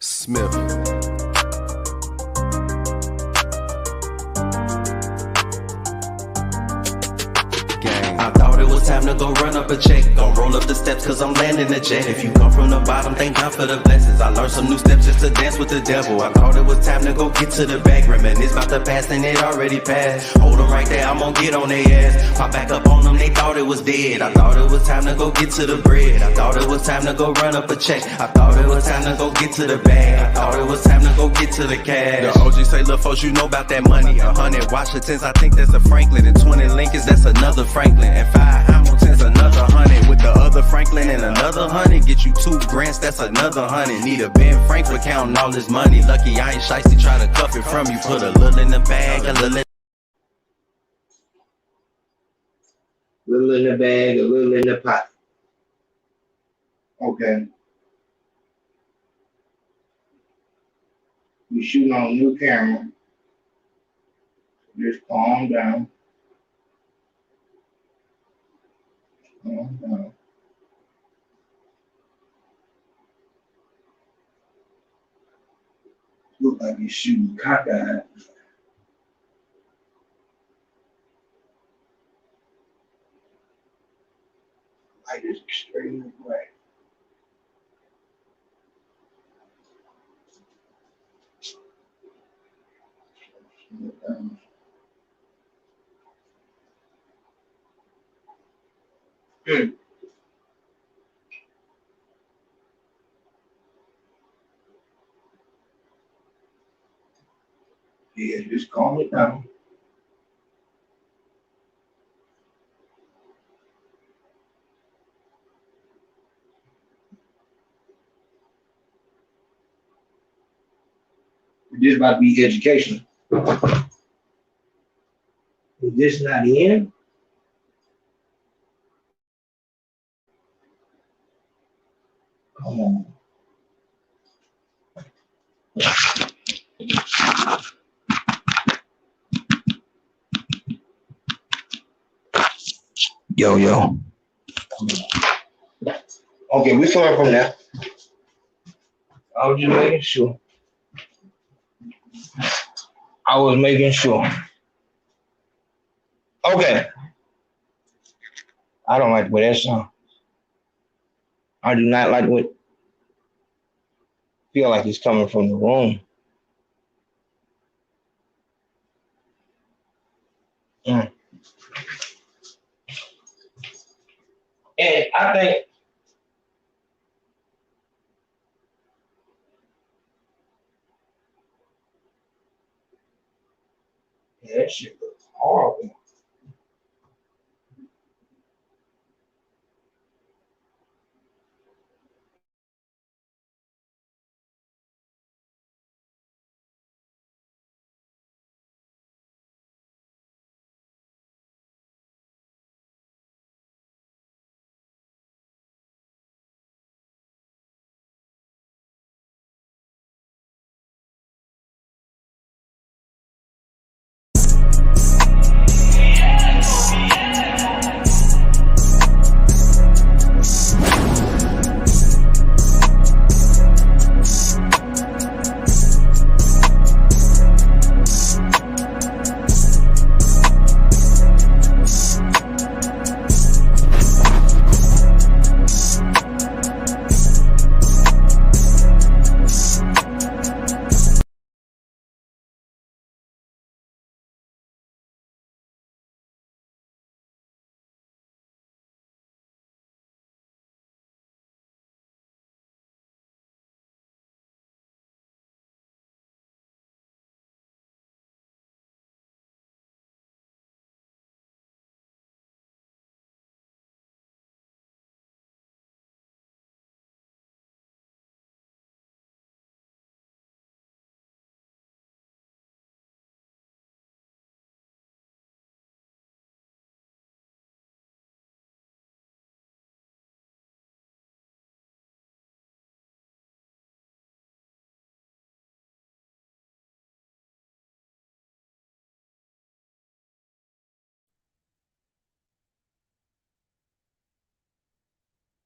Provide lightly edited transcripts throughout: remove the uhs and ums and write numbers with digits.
Smith. I thought it was time to go run up a check. Gon' roll up the steps cause I'm landing the jet. If you come from the bottom, thank God for the blessings. I learned some new steps just to dance with the devil. I thought it was time to go get to the bag. Reminisce about the past and it already passed. Hold them right there, I'm gon' get on their ass. Pop back up on them, they thought it was dead. I thought it was time to go get to the bread. I thought it was time to go run up a check. I thought it was time to go get to the bag. I thought it was time to go get to the cash. The OG say, look folks, you know about that money. 100 Washingtons, I think that's a Franklin. And 20 Lincolns, that's another Franklin. And 5 Hamiltons, another 100. With the other Franklin and another 100. Get you 2 grants, that's another 100. Need a Ben Franklin counting all this money. Lucky I ain't shiesty, try to cuff it from you. Put a little in the bag, a little in the bag, a little in the pot. Okay. We shooting on a new camera. Just calm down. Calm down. Look like you're shooting cockeyed. Light is extremely bright. Good. Yeah, just calm it down. This about to be educational. Is this not the end? Come on. Yo. Okay, we starting from there. I was just making sure. I was making sure. Okay. I don't like the way that sounds. I do not like what feel like it's coming from the room. And I think that shit looks horrible.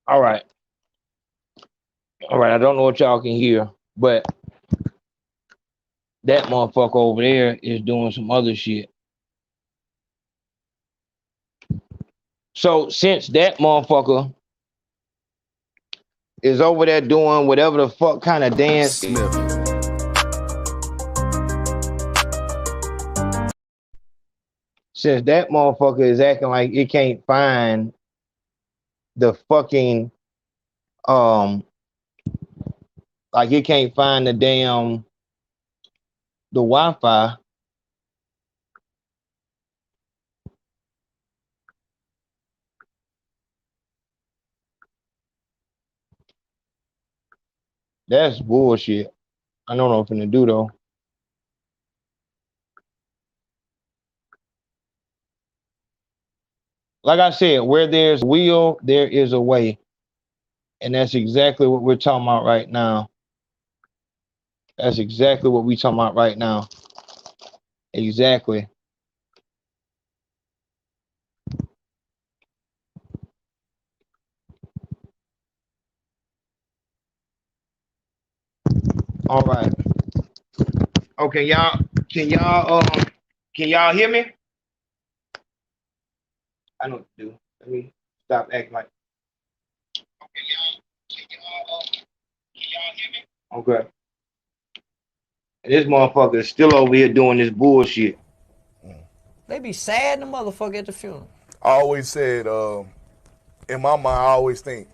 All right. I don't know what y'all can hear. But that motherfucker over there is doing some other shit. So since that motherfucker is over there doing whatever the fuck kind of dance, Smith. since that motherfucker is acting like it can't find the fucking like it can't find the damn the Wi-Fi. That's bullshit. I don't know what I'm finna do though. Like I said, where there's will, there is a way. And that's exactly what we're talking about right now. That's exactly what we're talking about right now. Exactly. All right. Okay, y'all. Can y'all hear me? I know what to do. Let me stop acting like. Okay, y'all. Can y'all hear me? Okay. And this motherfucker is still over here doing this bullshit. They be sad in the motherfucker at the funeral. I always said, in my mind, I always think,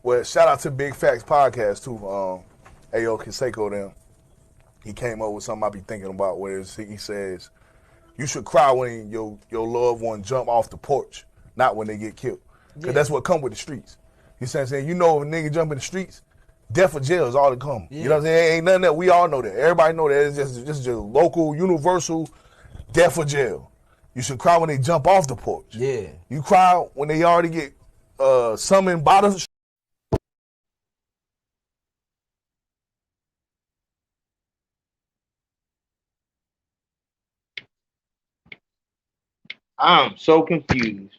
well, shout out to Big Facts Podcast too. Ayo CONSACO them. He came up with something I be thinking about where he says, you should cry when your loved one jump off the porch, not when they get killed. Because that's what come with the streets. You see what I'm saying? You know if a nigga jump in the streets, death or jail is all that come. You know what I'm saying? Ain't nothing that we all know that. Everybody know that. It's just local, universal, death or jail. You should cry when they jump off the porch. Yeah. You cry when they already get summoned by the. I'm so confused.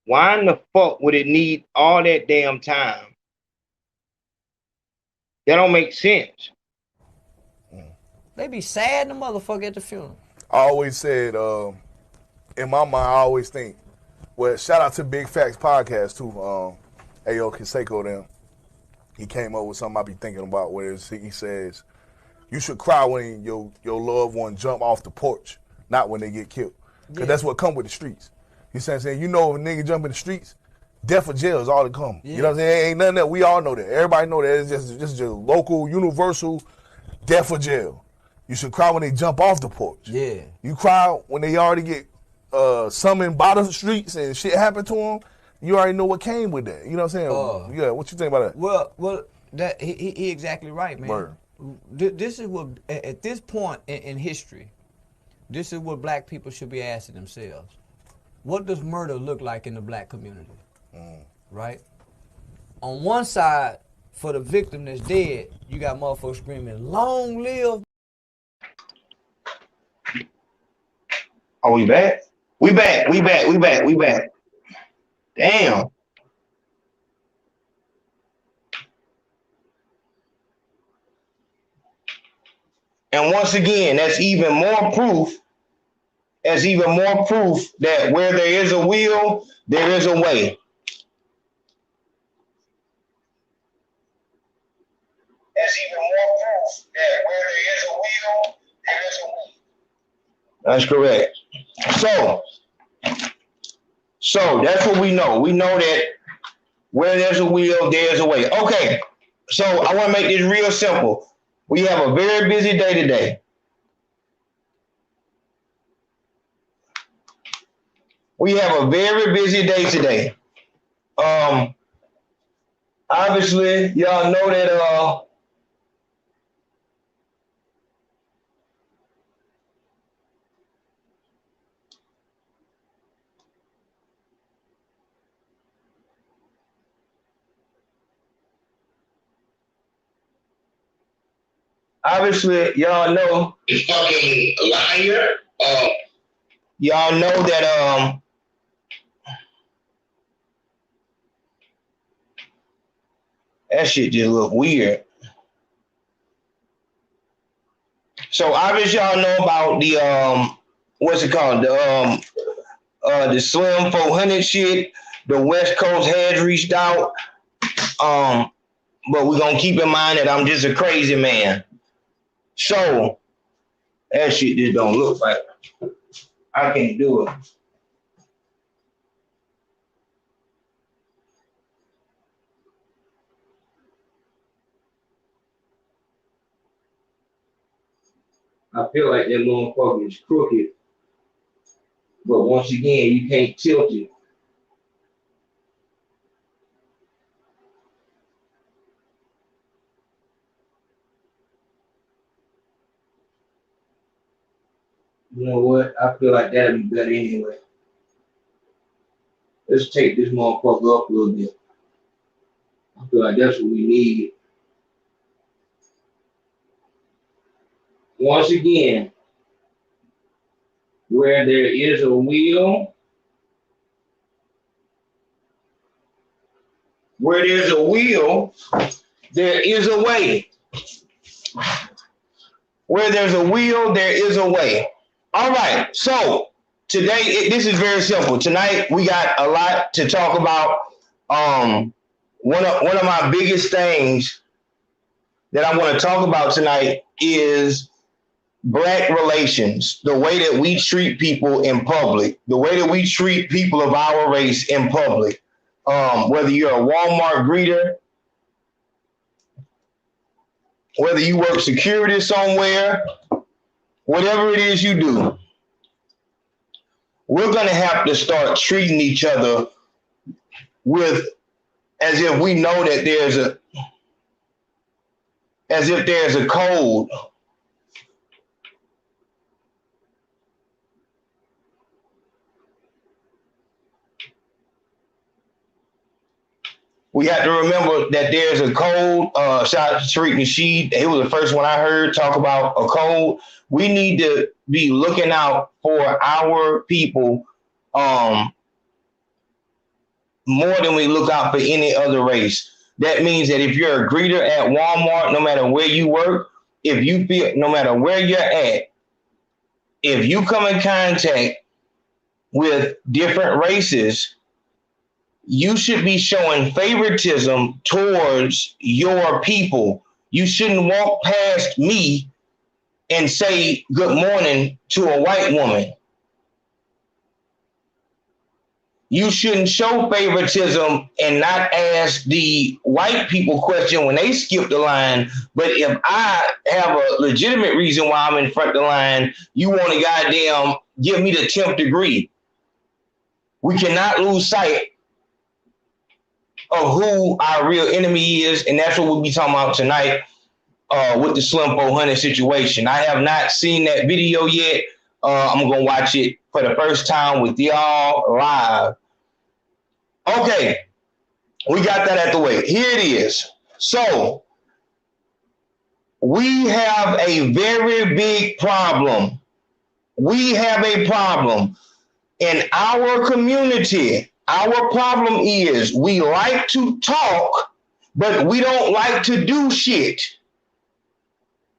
Why in the fuck would it need all that damn time? That don't make sense. They be sad in the motherfucker at the funeral. I always said, in my mind, I always think, well, shout out to Big Facts Podcast too. Ayo CONSACO them. He came up with something I be thinking about where he says, you should cry when your loved one jump off the porch, not when they get killed. Because that's what come with the streets. You see what I'm saying? You know if a nigga jump in the streets, death or jail is all that come. You know what I'm saying? Ain't nothing that we all know that. Everybody know that. It's just local, universal, death or jail. You should cry when they jump off the porch. Yeah. You cry when they already get summoned by the streets and shit happen to them. You already know what came with that. You know what I'm saying? Yeah. What you think about that? Well, that he exactly right, man. Word. This is what at this point in history, this is what black people should be asking themselves. What does murder look like in the black community? Right? On one side, for the victim that's dead, you got motherfuckers screaming, long live. Oh, we back? We back. Damn. And once again, that's even more proof that where there is a will, there is a way. That's even more proof that where there is a will, there is a way. That's correct. So that's what we know. We know that where there's a will, there's a way. Okay, so I want to make this real simple. We have a very busy day today. Obviously, y'all know that he's fucking liar. Y'all know that That shit just look weird. So obviously y'all know about the what's it called? The Slim 400 shit. The West Coast has reached out. But we're gonna keep in mind that I'm just a crazy man. So that shit just don't look right. I can't do it. I feel like that motherfucker is crooked. But once again, you can't tilt it. You know what? I feel like that'll be better anyway. Let's take this motherfucker up a little bit. I feel like that's what we need. Once again, where there is a will, there is a way. Where there's a will, there is a way. All right, so today, this is very simple. Tonight, we got a lot to talk about. One of my biggest things that I want to talk about tonight is Black relations, the way that we treat people in public, the way that we treat people of our race in public. Whether you're a Walmart greeter, whether you work security somewhere, whatever it is you do, we're going to have to start treating each other as if we know that there's a code. We have to remember that there's a code. Shout out to Tariq Nasheed. He was the first one I heard talk about a code. We need to be looking out for our people more than we look out for any other race. That means that if you're a greeter at Walmart, no matter where you work, no matter where you're at, if you come in contact with different races, you should be showing favoritism towards your people. You shouldn't walk past me and say good morning to a white woman. You shouldn't show favoritism and not ask the white people question when they skip the line. But if I have a legitimate reason why I'm in front of the line, you want to goddamn give me the 10th degree. We cannot lose sight of who our real enemy is, and that's what we'll be talking about tonight with the Slim 400 situation. I have not seen that video yet. I'm going to watch it for the first time with y'all live. Okay, we got that out the way. Here it is. So, we have a very big problem. We have a problem in our community. Our problem is we like to talk, but we don't like to do shit.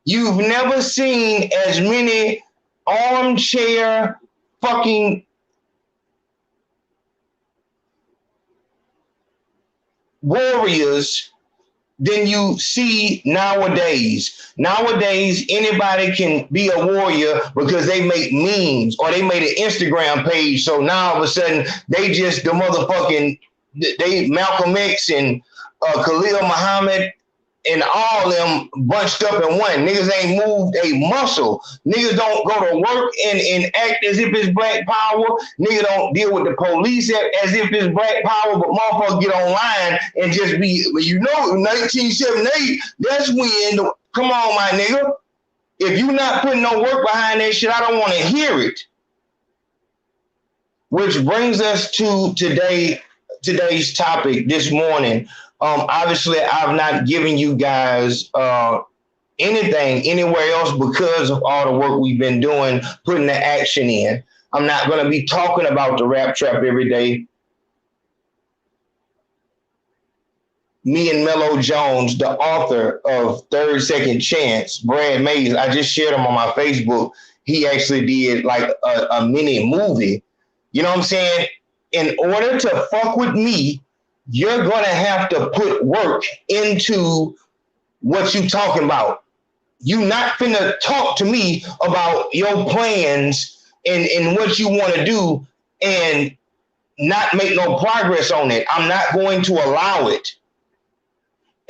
You've never seen as many armchair fucking warriors than you see nowadays. Nowadays, anybody can be a warrior because they make memes or they made an Instagram page. So now all of a sudden they just the motherfucking Malcolm X and Khalil Muhammad and all them bunched up in one. Niggas ain't moved a muscle. Niggas don't go to work and act as if it's black power. Niggas don't deal with the police as if it's black power, but motherfuckers get online and just be, 1978, that's when, come on, my nigga. If you not putting no work behind that shit, I don't want to hear it. Which brings us to today's topic this morning. Obviously, I've not given you guys anything anywhere else because of all the work we've been doing, putting the action in. I'm not going to be talking about the rap trap every day. me and Mello Jones, the author of Third Second Chance, Brad Mays, I just shared him on my Facebook. He actually did like a mini movie. You know what I'm saying? In order to fuck with me, you're going to have to put work into what you talking about. You not finna talk to me about your plans and what you want to do and not make no progress on it. I'm not going to allow it.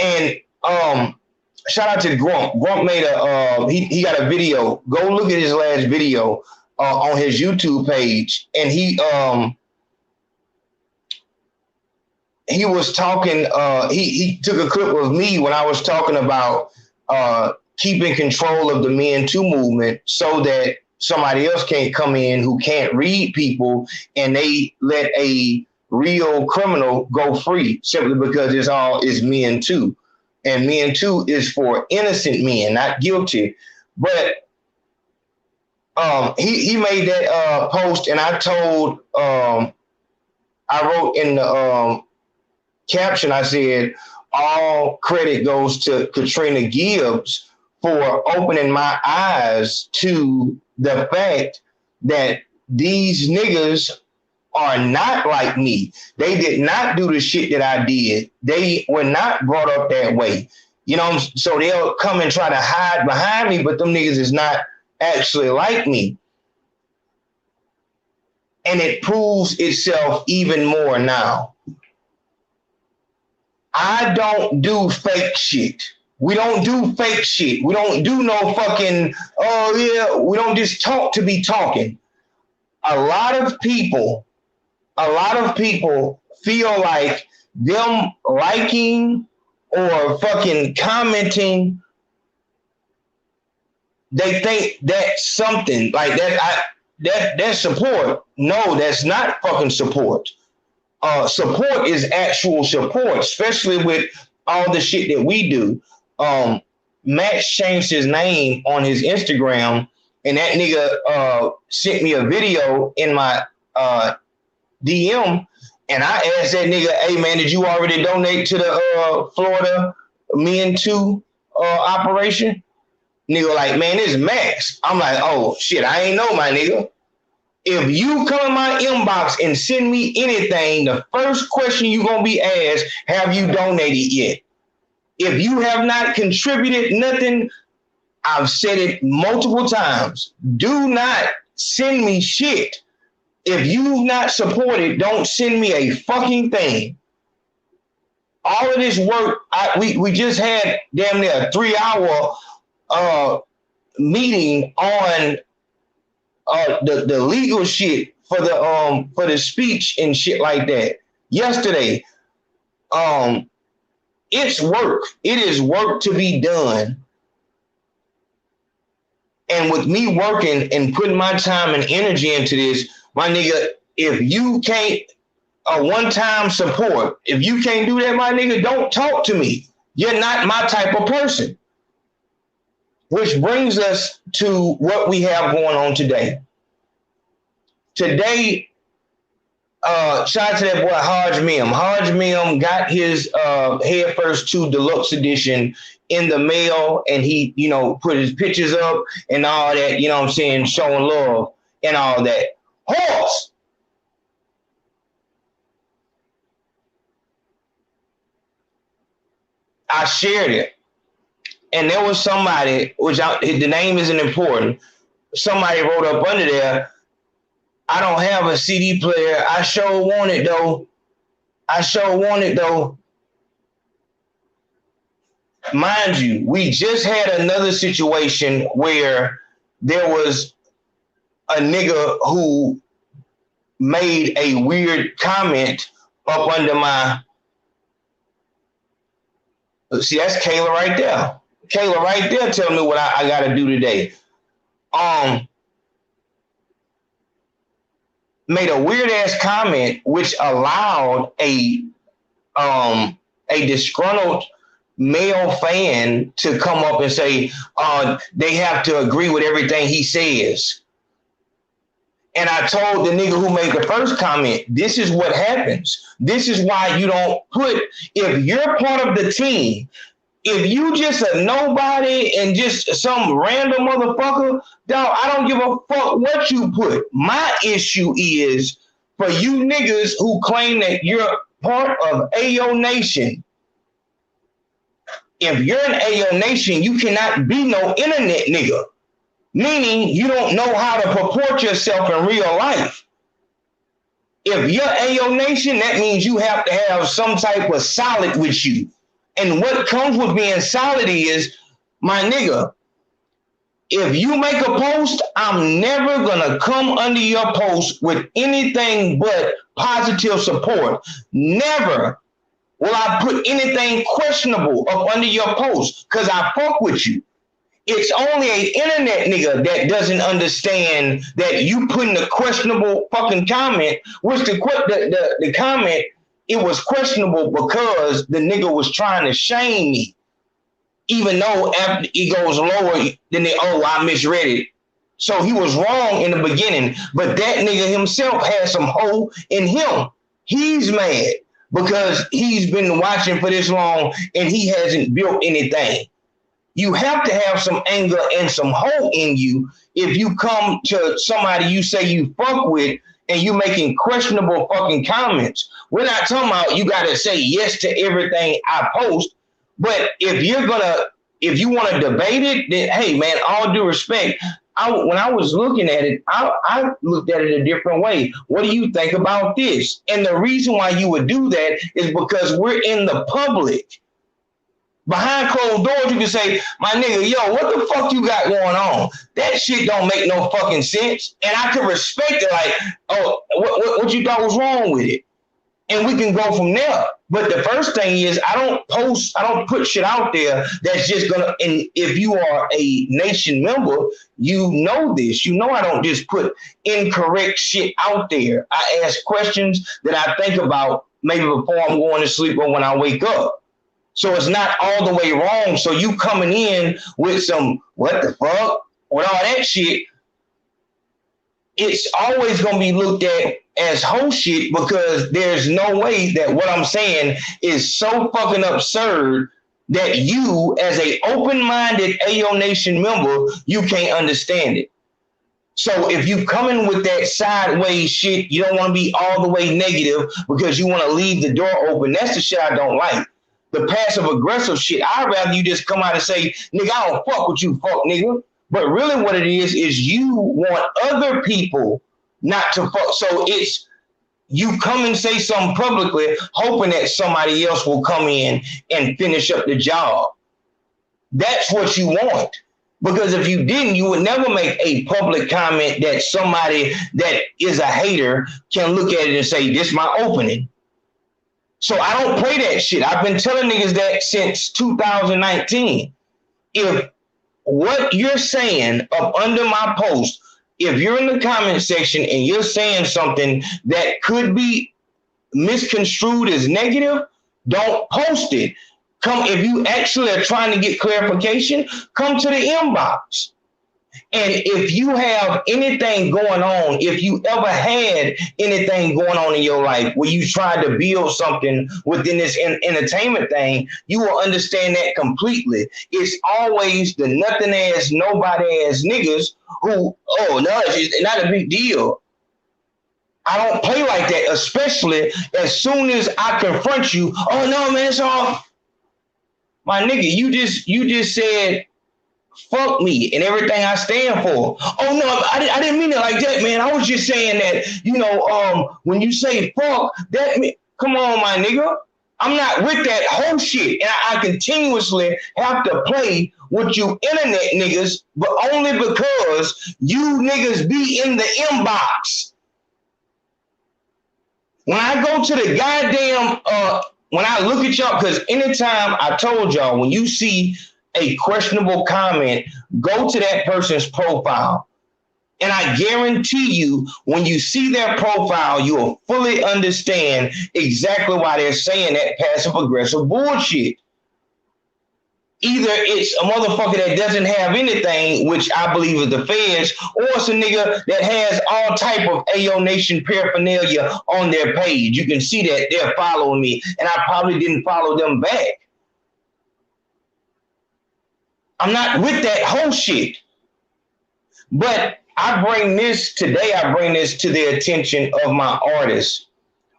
And shout out to Grump. Grump made he got a video. Go look at his last video on his YouTube page. And he was talking, he took a clip of me when I was talking about keeping control of the Me Too movement so that somebody else can't come in who can't read people and they let a real criminal go free simply because it's Men Too. And Men Too is for innocent men, not guilty. But he made that post, and I told, I wrote in the caption, I said, all credit goes to Katrina Gibbs for opening my eyes to the fact that these niggas are not like me. They did not do the shit that I did. They were not brought up that way. You know, so they'll come and try to hide behind me, but them niggas is not actually like me. And it proves itself even more now. I don't do fake shit. We don't do fake shit. We don't do no fucking, oh yeah, we don't just talk to be talking. A lot of people feel like them liking or fucking commenting, they think that's something like that. That's support. No, that's not fucking support. Support is actual support, especially with all the shit that we do. Max changed his name on his Instagram, and that nigga sent me a video in my DM, and I asked that nigga, hey man, did you already donate to the Florida Men Too operation? Nigga like, man, this is Max. I'm like, oh shit, I ain't know, my nigga. If you come in my inbox and send me anything, the first question you're gonna be asked, have you donated yet? If you have not contributed nothing, I've said it multiple times, do not send me shit. If you've not supported, don't send me a fucking thing. All of this work, we just had damn near a 3-hour meeting on the legal shit for the speech and shit like that yesterday. It's work. It is work to be done. And with me working and putting my time and energy into this, my nigga, if you can't a one-time support, if you can't do that, my nigga, don't talk to me. You're not my type of person. Which brings us to what we have going on today. Today, shout out to that boy Hodge Mim. Hodge Mim got his Head First 2 Deluxe Edition in the mail, and he, you know, put his pictures up and all that, you know what I'm saying, showing love and all that. Horse! I shared it. And there was somebody, the name isn't important, somebody wrote up under there, I don't have a CD player. I sure want it though. Mind you, we just had another situation where there was a nigga who made a weird comment up under my, see, that's Kayla right there. Kayla right there telling me what I got to do today. Made a weird ass comment which allowed a disgruntled male fan to come up and say they have to agree with everything he says. And I told the nigga who made the first comment, this is what happens. This is why you don't put, if you're part of the team, if you just a nobody and just some random motherfucker, dog, I don't give a fuck what you put. My issue is for you niggas who claim that you're part of Ayo Nation. If you're an Ayo Nation, you cannot be no internet nigga. Meaning you don't know how to purport yourself in real life. If you're Ayo Nation, that means you have to have some type of solid with you. And what comes with being solid is, my nigga, if you make a post, I'm never gonna come under your post with anything but positive support. Never will I put anything questionable up under your post because I fuck with you. It's only an internet nigga that doesn't understand that you putting a questionable fucking comment, which the comment, it was questionable because the nigga was trying to shame me. Even though after it goes lower, then I misread it. So he was wrong in the beginning, but that nigga himself had some hoe in him. He's mad because he's been watching for this long and he hasn't built anything. You have to have some anger and some hope in you if you come to somebody you say you fuck with and you making questionable fucking comments. We're not talking about you got to say yes to everything I post, but if you want to debate it, then hey man, all due respect. When I was looking at it, I looked at it a different way. What do you think about this? And the reason why you would do that is because we're in the public. Behind closed doors, you can say, my nigga, yo, what the fuck you got going on? That shit don't make no fucking sense. And I can respect it like, oh, what you thought was wrong with it? And we can go from there. But the first thing is I don't put shit out there that's just gonna, and if you are a nation member, you know this. You know I don't just put incorrect shit out there. I ask questions that I think about maybe before I'm going to sleep or when I wake up. So it's not all the way wrong. So you coming in with some, what the fuck, with all that shit, it's always going to be looked at as whole shit because there's no way that what I'm saying is so fucking absurd that you, as a open-minded Ayo Nation member, you can't understand it. So if you come in with that sideways shit, you don't want to be all the way negative because you want to leave the door open. That's the shit I don't like. The passive aggressive shit, I'd rather you just come out and say, nigga, I don't fuck with you, fuck nigga. But really what it is you want other people not to fuck. So it's you come and say something publicly, hoping that somebody else will come in and finish up the job. That's what you want. Because if you didn't, you would never make a public comment that somebody that is a hater can look at it and say, this is my opening. So I don't play that shit. I've been telling niggas that since 2019. If what you're saying up under my post, if you're in the comment section and you're saying something that could be misconstrued as negative, don't post it. Come, if you actually are trying to get clarification, come to the inbox. And if you have anything going on, if you ever had anything going on in your life where you tried to build something within this entertainment thing, you will understand that completely. It's always the nothing ass, nobody ass niggas who, oh, no, it's not a big deal. I don't play like that, especially as soon as I confront you. Oh, no, man, it's all. My nigga, you just said, fuck me and everything I stand for. Oh no, I didn't mean it like that, man. I was just saying that, when you say fuck, that mean, come on, my nigga. I'm not with that whole shit. And I continuously have to play with you internet niggas, but only because you niggas be in the inbox. When I go to the goddamn, when I look at y'all, because anytime I told y'all, when you see a questionable comment, go to that person's profile. And I guarantee you, when you see their profile, you will fully understand exactly why they're saying that passive aggressive bullshit. either it's a motherfucker that doesn't have anything, which I believe is the feds, or it's a nigga that has all type of AO Nation paraphernalia on their page. You can see that they're following me, and I probably didn't follow them back. I'm not with that whole shit. But I bring this to the attention of my artists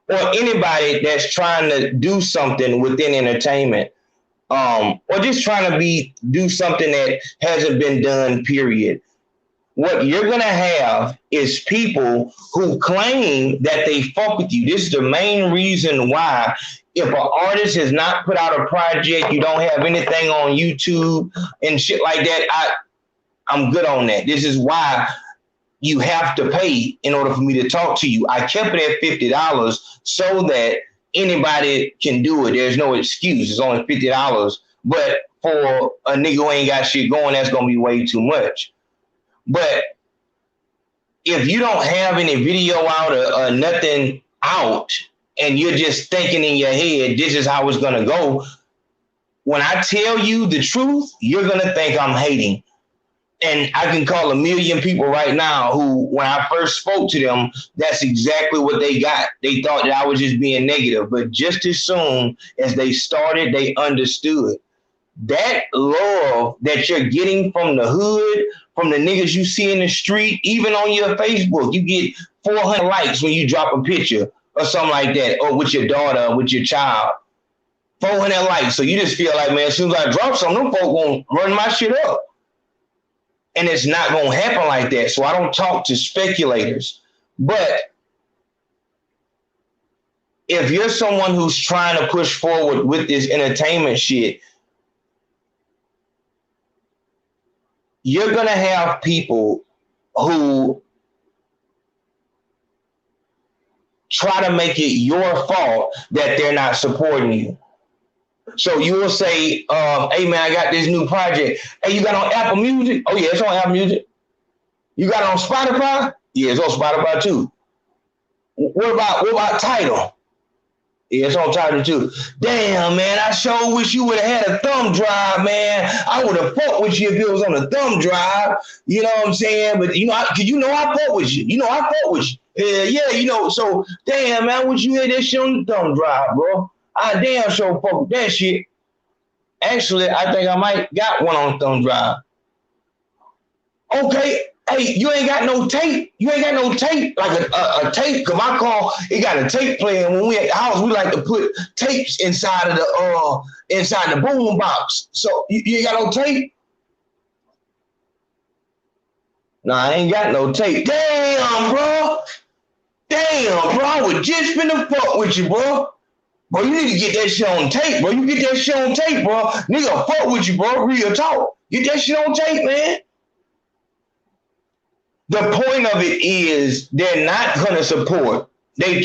or anybody that's trying to do something within entertainment. Or just trying to do something that hasn't been done, period. What you're going to have is people who claim that they fuck with you. This is the main reason why if an artist has not put out a project, you don't have anything on YouTube and shit like that, I'm good on that. This is why you have to pay in order for me to talk to you. I kept it at $50 so that anybody can do it. There's no excuse. It's only $50. But for a nigga who ain't got shit going, that's going to be way too much. But if you don't have any video out or nothing out, and you're just thinking in your head, this is how it's going to go, when I tell you the truth, you're going to think I'm hating. And I can call a million people right now who, when I first spoke to them, that's exactly what they got. They thought that I was just being negative. But just as soon as they started, they understood. That love that you're getting from the hood, from the niggas you see in the street, even on your Facebook, you get 400 likes when you drop a picture or something like that, or with your daughter, or with your child. 400 likes. So you just feel like, man, as soon as I drop something, them folks gonna run my shit up. And it's not going to happen like that. So I don't talk to speculators. But if you're someone who's trying to push forward with this entertainment shit, you're going to have people who try to make it your fault that they're not supporting you. So you will say, hey, man, I got this new project. Hey, you got on Apple Music? Oh, yeah, it's on Apple Music. You got it on Spotify? Yeah, it's on Spotify, too. What about Tidal? Yeah, it's on Tidal, too. Damn, man, I sure wish you would have had a thumb drive, man. I would have fucked with you if it was on a thumb drive. You know what I'm saying? But, I fuck with you. I fuck with you. Yeah, so, damn, man, I wish you had that shit on the thumb drive, bro. I damn sure fuck with that shit. Actually, I think I might got one on thumb drive. Okay, hey, you ain't got no tape. You ain't got no tape, like a tape. Cause my car, it got a tape player. And when we at the house, we like to put tapes inside of the boom box. So you ain't got no tape? Nah, I ain't got no tape. Damn, bro. I was just finna fuck with you, bro. Bro, you need to get that shit on tape, bro. You get that shit on tape, bro. Nigga, fuck with you, bro. Real talk. Get that shit on tape, man. The point of it is they're not going to support. They're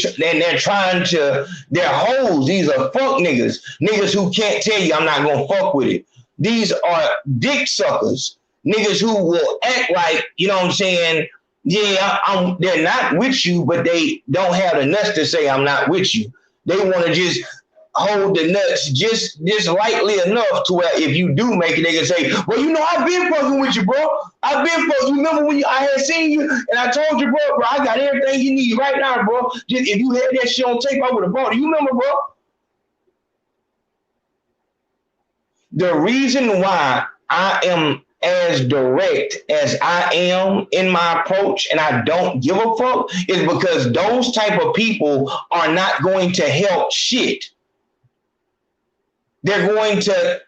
trying to, they're hoes. These are fuck niggas. Niggas who can't tell you I'm not going to fuck with it. These are dick suckers. Niggas who will act like, you know what I'm saying, yeah, they're not with you, but they don't have the nuts to say I'm not with you. They want to just hold the nuts just lightly enough to where if you do make it, they can say, well, I've been fucking with you, bro. I've been fucking. You remember when I had seen you and I told you, bro, I got everything you need right now, bro. Just if you had that shit on tape, I would have bought it. You remember, bro? The reason why I am as direct as I am in my approach and I don't give a fuck is because those type of people are not going to help shit. They're going to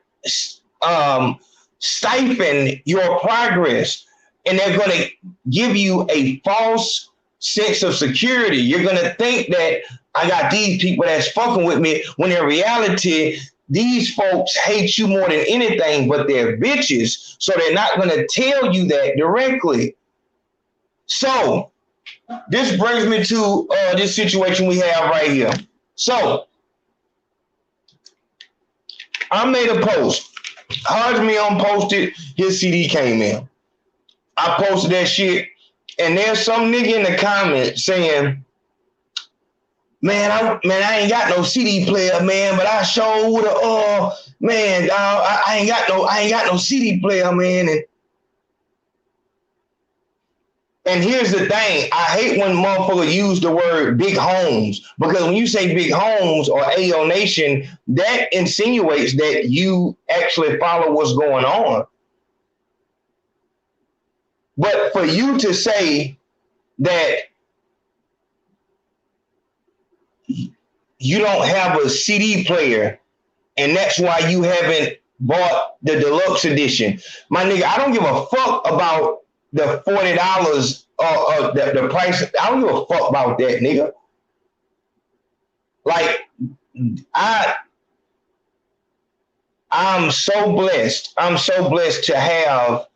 stifle your progress, and they're going to give you a false sense of security. You're going to think that I got these people that's fucking with me, when in reality, these folks hate you more than anything, but they're bitches, so they're not going to tell you that directly. So this brings me to this situation we have right here. So I made a post. Hajmion posted, his CD came in. I posted that shit, and there's some nigga in the comments saying, Man, I ain't got no CD player, man, but I sure would have. Man, I ain't got no CD player, man. And here's the thing: I hate when motherfuckers use the word big homes, because when you say big homes or AO Nation, that insinuates that you actually follow what's going on. But for you to say that you don't have a CD player and that's why you haven't bought the deluxe edition, my nigga, I don't give a fuck about the $40 the price. I don't give a fuck about that, nigga. Like, I'm so blessed. I'm so blessed to have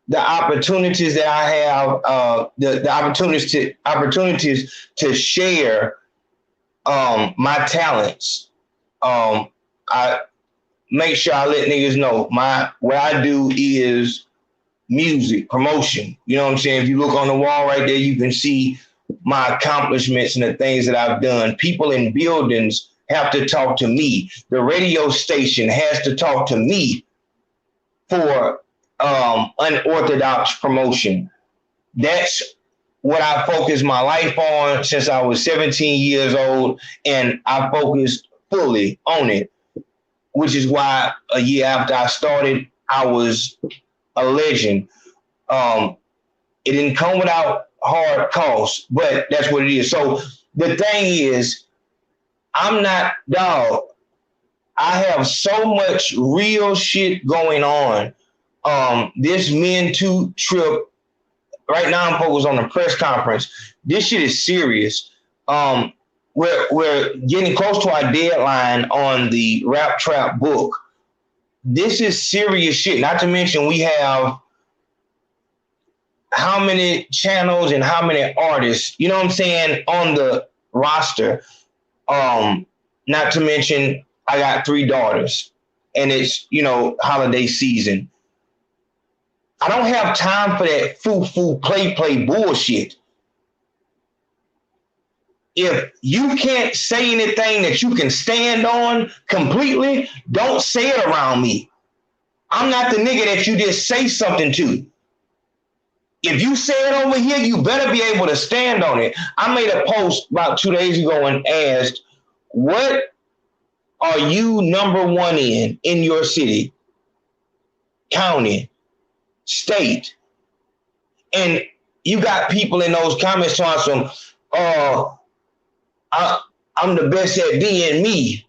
the opportunities that I have, the opportunities to share my talents. I make sure I let niggas know what I do is music promotion. You know what I'm saying? If you look on the wall right there, you can see my accomplishments and the things that I've done. People in buildings have to talk to me. The radio station has to talk to me for unorthodox promotion. That's what I focused my life on since I was 17 years old, and I focused fully on it, which is why a year after I started, I was a legend. It didn't come without hard costs, but that's what it is. So the thing is, I'm not, dog, I have so much real shit going on. This Men Too trip, right now I'm focused on the press conference. This shit is serious. We're getting close to our deadline on the Rap Trap book. This is serious shit. Not to mention we have how many channels and how many artists, you know what I'm saying, on the roster. Not to mention I got 3 daughters and it's, holiday season. I don't have time for that foo-foo play bullshit. If you can't say anything that you can stand on completely, don't say it around me. I'm not the nigga that you just say something to. If you say it over here, you better be able to stand on it. I made a post about 2 days ago and asked, what are you number one in your city, county, state? And you got people in those comments talking some, I'm the best at being me.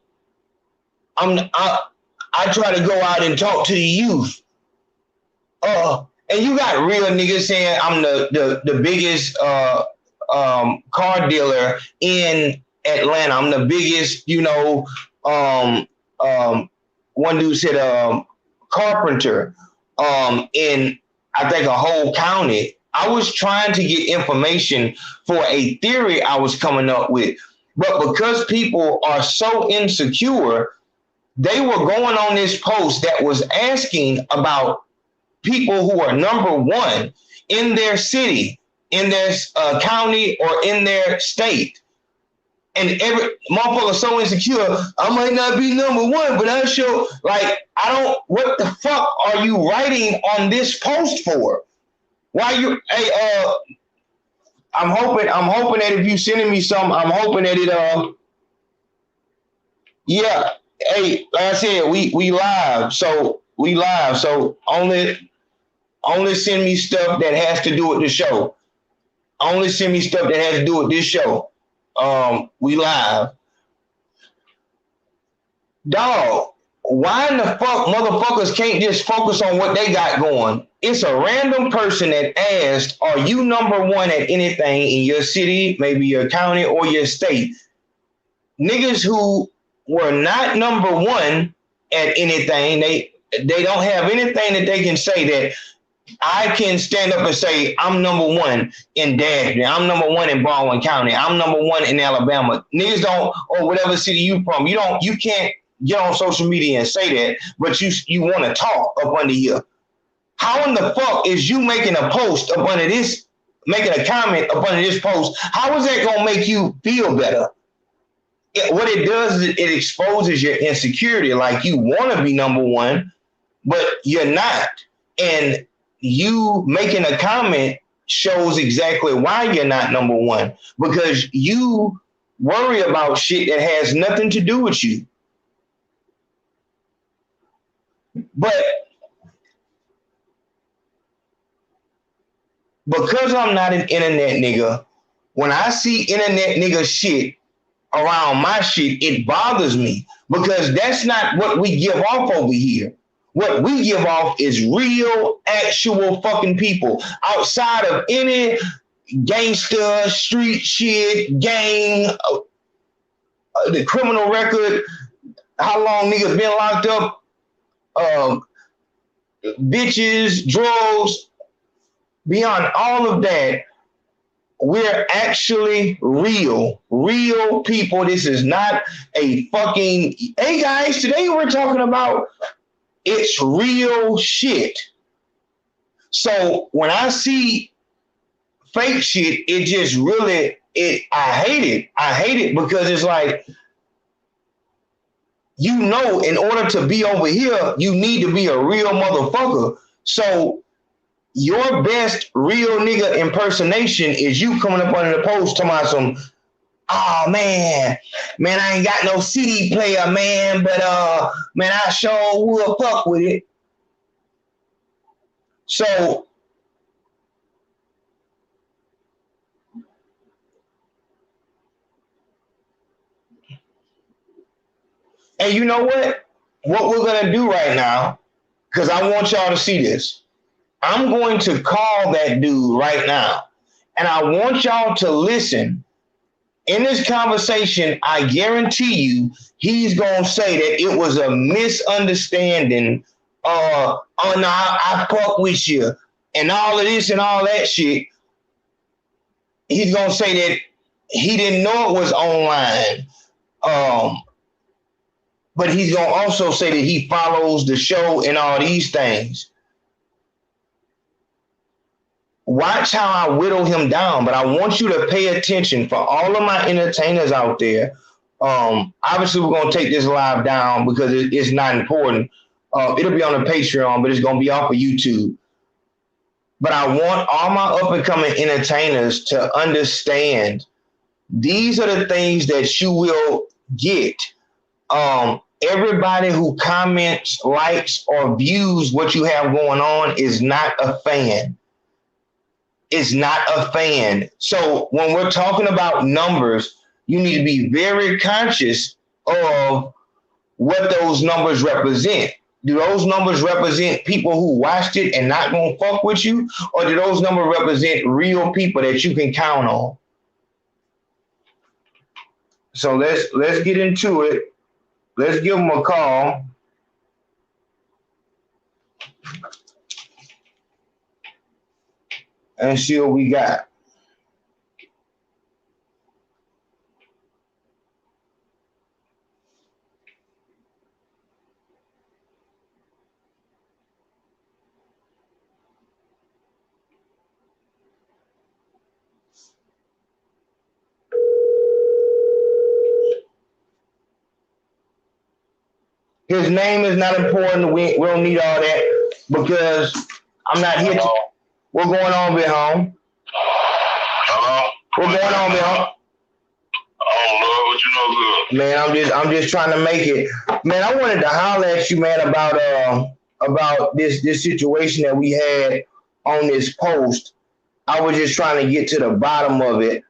I try to go out and talk to the youth. And you got real niggas saying I'm the biggest car dealer in Atlanta. I'm the biggest, one dude said carpenter in, I think, a whole county. I was trying to get information for a theory I was coming up with. But because people are so insecure, they were going on this post that was asking about people who are number one in their city, in their county, or in their state. And every motherfucker so insecure, I might not be number one, but I show, what the fuck are you writing on this post for? Why you, I'm hoping that if you sending me something, I'm hoping that it, yeah, hey, like I said, we live, so only send me stuff that has to do with the show. Only send me stuff that has to do with this show. We live. Dog, why in the fuck motherfuckers can't just focus on what they got going? It's a random person that asked, are you number one at anything in your city, maybe your county or your state? Niggas who were not number one at anything, they don't have anything that they can say that I can stand up and say, I'm number one in Dashby, I'm number one in Baldwin County, I'm number one in Alabama. Niggas don't, or whatever city you from, you can't get on social media and say that, but you want to talk up under here. How in the fuck is you making a post up under this, making a comment up under this post? How is that gonna make you feel better? what it does is it exposes your insecurity. Like you want to be number one, but you're not. And you making a comment shows exactly why you're not number one, because you worry about shit that has nothing to do with you. But because I'm not an internet nigga, when I see internet nigga shit around my shit, it bothers me, because that's not what we give off over here. What we give off is real, actual fucking people outside of any gangster, street shit, gang, the criminal record, how long niggas been locked up, bitches, drugs. Beyond all of that, we're actually real people. This is not a fucking, hey guys, today we're talking about it's real shit. So when I see fake shit, it just really, I hate it. I hate it because it's like, you know, in order to be over here, you need to be a real motherfucker. So your best real nigga impersonation is you coming up under the post talking about some, oh man, I ain't got no CD player, man, but man, I sure will fuck with it. So and you know what? What we're gonna do right now, because I want y'all to see this. I'm going to call that dude right now, and I want y'all to listen. In this conversation, I guarantee you, he's going to say that it was a misunderstanding. Oh no, I fuck with you, and all of this and all that shit. He's going to say that he didn't know it was online. But he's going to also say that he follows the show and all these things. Watch how I whittle him down, but I want you to pay attention for all of my entertainers out there. Obviously, we're going to take this live down because it's not important. It'll be on the Patreon, but it's going to be off of YouTube. But I want all my up-and-coming entertainers to understand these are the things that you will get. Everybody who comments, likes, or views what you have going on is not a fan. Is not a fan. So when we're talking about numbers, you need to be very conscious of what those numbers represent. Do those numbers represent people who watched it and not gonna fuck with you? Or do those numbers represent real people that you can count on? So let's get into it. Let's give them a call. And see what we got. His name is not important. We don't need all that because I'm not here to. What's going on, Big Home? Hello? What's going on, Big Home? Oh, Lord, what you know good? Man, I'm just trying to make it. Man, I wanted to holler at you, man, about this situation that we had on this post. I was just trying to get to the bottom of it.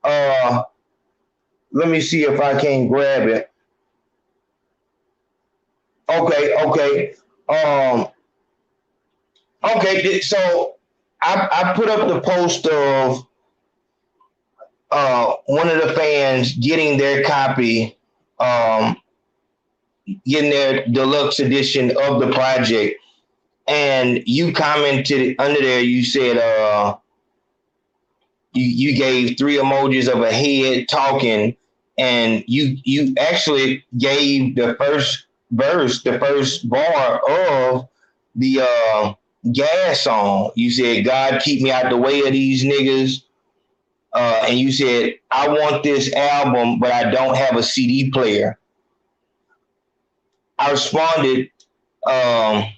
Let me see if I can grab it. Okay. Okay, so I put up the post of one of the fans getting their copy, getting their deluxe edition of the project, and you commented under there. You said you gave 3 emojis of a head talking, and you actually gave the first verse, the first bar of the Gas song. You said, God keep me out the way of these niggas. and you said, I want this album, but I don't have a CD player. I responded and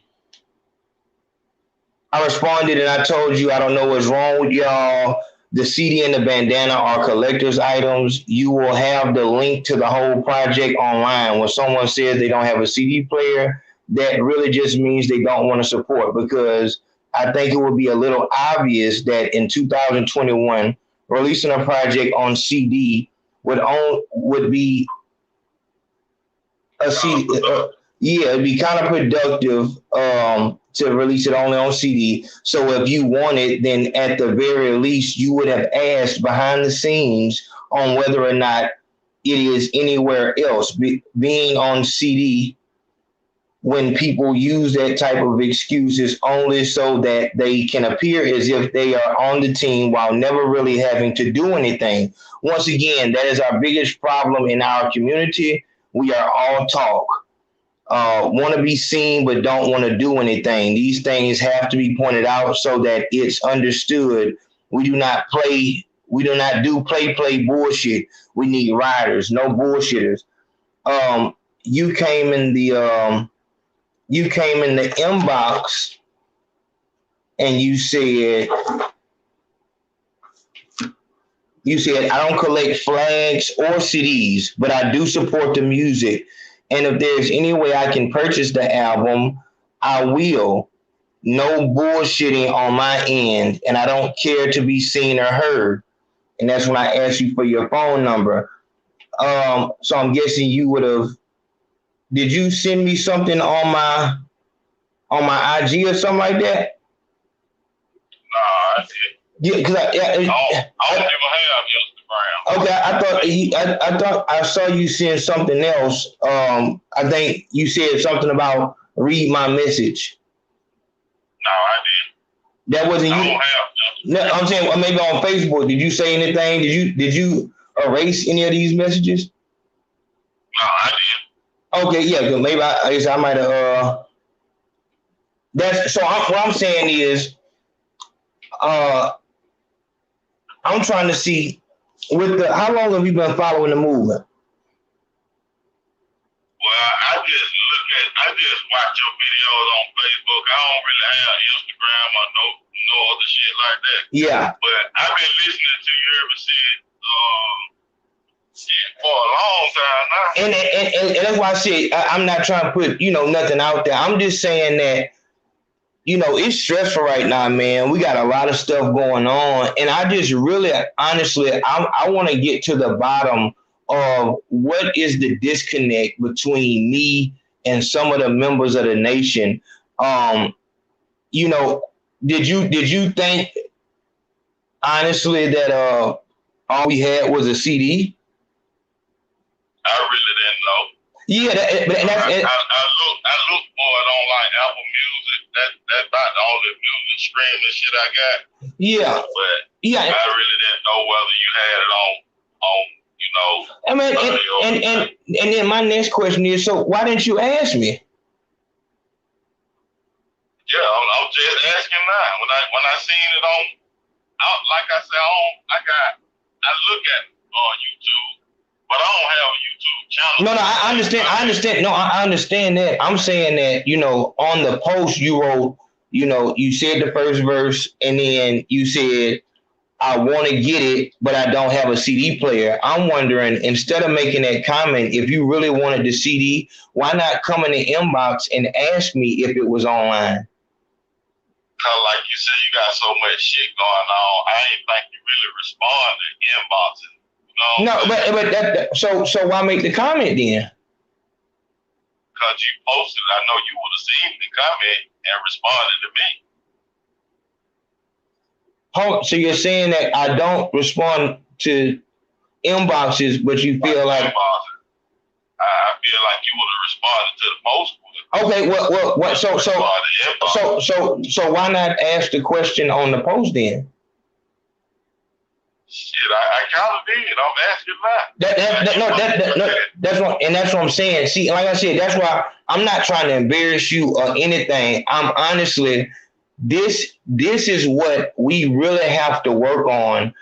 I told you, I don't know what's wrong with y'all. The CD and the bandana are collector's items. You will have the link to the whole project online. When someone says they don't have a CD player, that really just means they don't want to support, because I think it would be a little obvious that in 2021, releasing a project on CD would be a CD. It'd be kind of productive to release it only on CD. So if you want it, then at the very least, you would have asked behind the scenes on whether or not it is anywhere else. Being on CD, when people use that type of excuses only so that they can appear as if they are on the team while never really having to do anything. Once again, that is our biggest problem in our community. We are all talk. Want to be seen but don't want to do anything. These things have to be pointed out so that it's understood. We do not do play bullshit. We need riders, no bullshitters. You came in the inbox and you said I don't collect flags or CDs, but I do support the music. And if there's any way I can purchase the album, I will. No bullshitting on my end, and I don't care to be seen or heard. And that's when I asked you for your phone number. So I'm guessing you would have. Did you send me something on my IG or something like that? Nah, I did. Yeah, because I don't even have Instagram. Okay, I thought I saw you saying something else. I think you said something about read my message. No, I didn't. That wasn't I you. don't have No, I'm saying maybe on Facebook. Did you say anything? Did you erase any of these messages? No, I didn't. Okay, yeah, because maybe I guess I might have. What I'm saying is, I'm trying to see how long have you been following the movement? Well, I just watch your videos on Facebook. I don't really have Instagram or no other shit like that. Yeah. But I've been listening to you ever since for a long time now. And that's why I said I'm not trying to put nothing out there. I'm just saying that it's stressful right now, man. We got a lot of stuff going on, and I just really, honestly, I want to get to the bottom of what is the disconnect between me and some of the members of the nation. Did you think honestly that all we had was a CD? I really didn't know. Yeah, I look for it on like Apple Music. That's about the only music stream and shit I got. Yeah. But yeah, I really didn't know whether you had it on and then my next question is, so why didn't you ask me? Yeah, I'm just asking now. When I seen it like I said, I look at YouTube, but I don't have a YouTube channel. No, I understand. No, I understand that. I'm saying that, on the post you wrote, you said the first verse and then you said, I want to get it, but I don't have a CD player. I'm wondering, instead of making that comment, if you really wanted the CD, why not come in the inbox and ask me if it was online? Cause like you said, you got so much shit going on. I ain't think you really respond to inboxing. No, but so why make the comment then? Cause you posted, I know you would have seen the comment and responded to me. So you're saying that I don't respond to inboxes, but you feel like inboxes. I feel like you would have responded to the post. Okay, what? So why not ask the question on the post then? Shit, I kind of did. I'm asking that. That's what I'm saying. See, like I said, that's why I'm not trying to embarrass you or anything. I'm honestly, this is what we really have to work on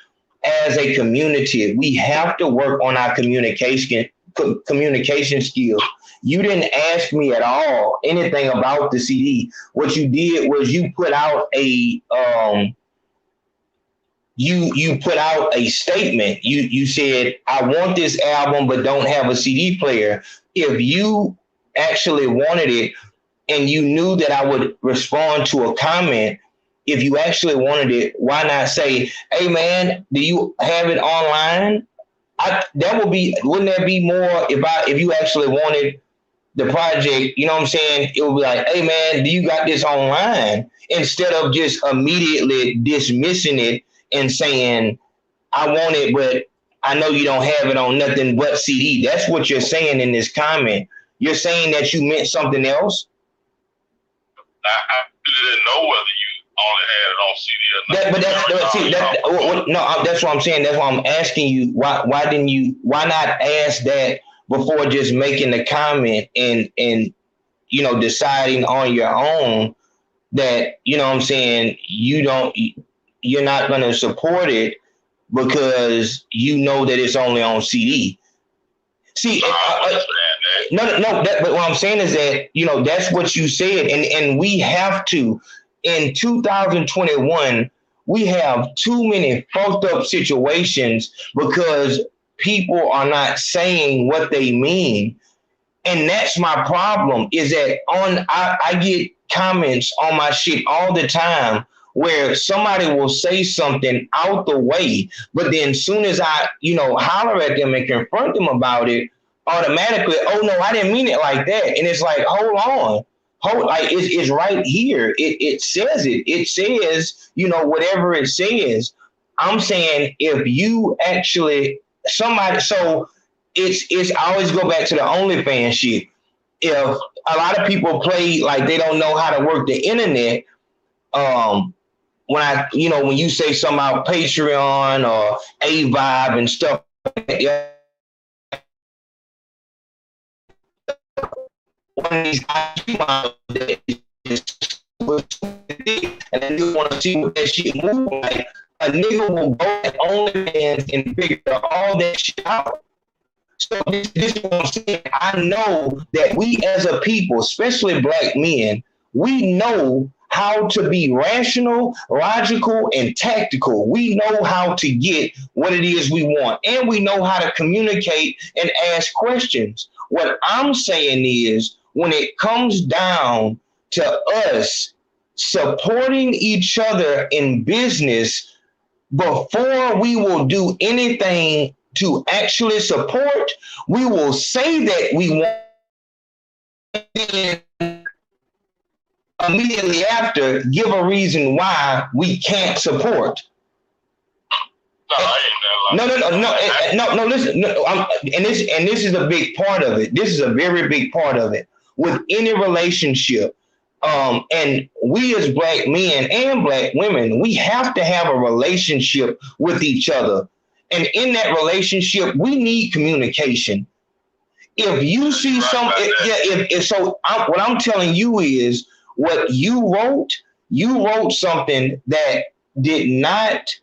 as a community, we have to work on our communication skills. You didn't ask me at all anything about the CD. What you did was you put out a you put out a statement. You said, I want this album, but don't have a CD player. If you actually wanted it and you knew that I would respond to a comment, if you actually wanted it, why not say, hey man, do you have it online? Wouldn't that be more if you actually wanted the project, you know what I'm saying? It would be like, hey man, do you got this online? Instead of just immediately dismissing it and saying, I want it, but I know you don't have it on nothing but CD. That's what you're saying in this comment. You're saying that you meant something else? I really didn't know whether you only had it on CD or not. That's what I'm saying. That's why I'm asking you, why not ask that before just making the comment and you know, deciding on your own that, you know what I'm saying, you're not going to support it because you know that it's only on CD. See, but what I'm saying is that, you know, that's what you said. And we have to, in 2021, we have too many fucked up situations because people are not saying what they mean. And that's my problem, is that I get comments on my shit all the time where somebody will say something out the way, but then as soon as I, you know, holler at them and confront them about it, automatically, oh no, I didn't mean it like that. And it's like, hold on. Like it's right here. It says it. It says, you know, whatever it says. I'm saying if you actually somebody, so it's I always go back to the OnlyFans shit. If a lot of people play like they don't know how to work the internet, when you say something about Patreon or A-Vibe and stuff, one of these guys and then you want to see what that shit move like, a nigga will go at OnlyFans and figure all that shit out. So this is what I'm saying. I know that we as a people, especially black men, we know how to be rational, logical, and tactical. We know how to get what it is we want, and we know how to communicate and ask questions. What I'm saying is, when it comes down to us supporting each other in business, before we will do anything to actually support, we will say that we want, immediately after give a reason why we can't support. No, listen, and this is a big part of it. This is a very big part of it with any relationship. And we as black men and black women, we have to have a relationship with each other. And in that relationship, we need communication. If you see what I'm telling you is what you wrote something that did not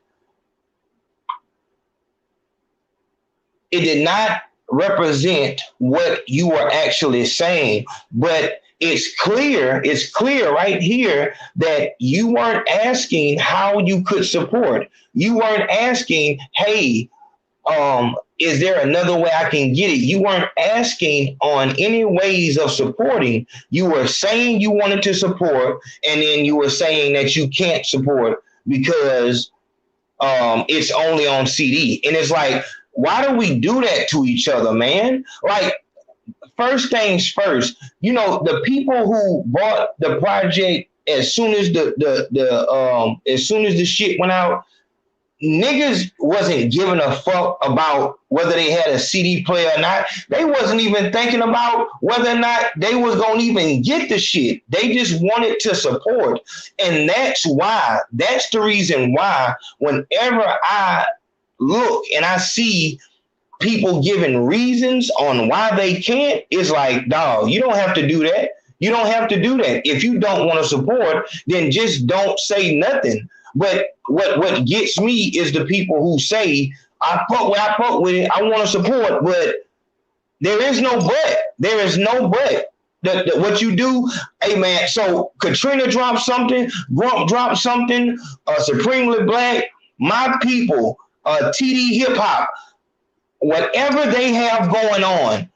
represent what you were actually saying, but it's clear right here that you weren't asking how you could support. You weren't asking, hey, is there another way I can get it? You weren't asking on any ways of supporting. You were saying you wanted to support, and then you were saying that you can't support because it's only on CD. And it's like, why do we do that to each other, man? Like, first things first, you know, the people who bought the project as soon as the shit went out, niggas wasn't giving a fuck about whether they had a CD player or not. They wasn't even thinking about whether or not they was gonna even get the shit. They just wanted to support. And that's the reason why whenever I look and I see people giving reasons on why they can't, it's like, dog, you don't have to do that. You don't have to do that. If you don't want to support, then just don't say nothing. But what gets me is the people who say, I fuck with it, I want to support, but there is no but. There is no but. What you do, hey man, so Katrina dropped something, Grump dropped something, Supremely Black, my people, TD Hip Hop, whatever they have going on,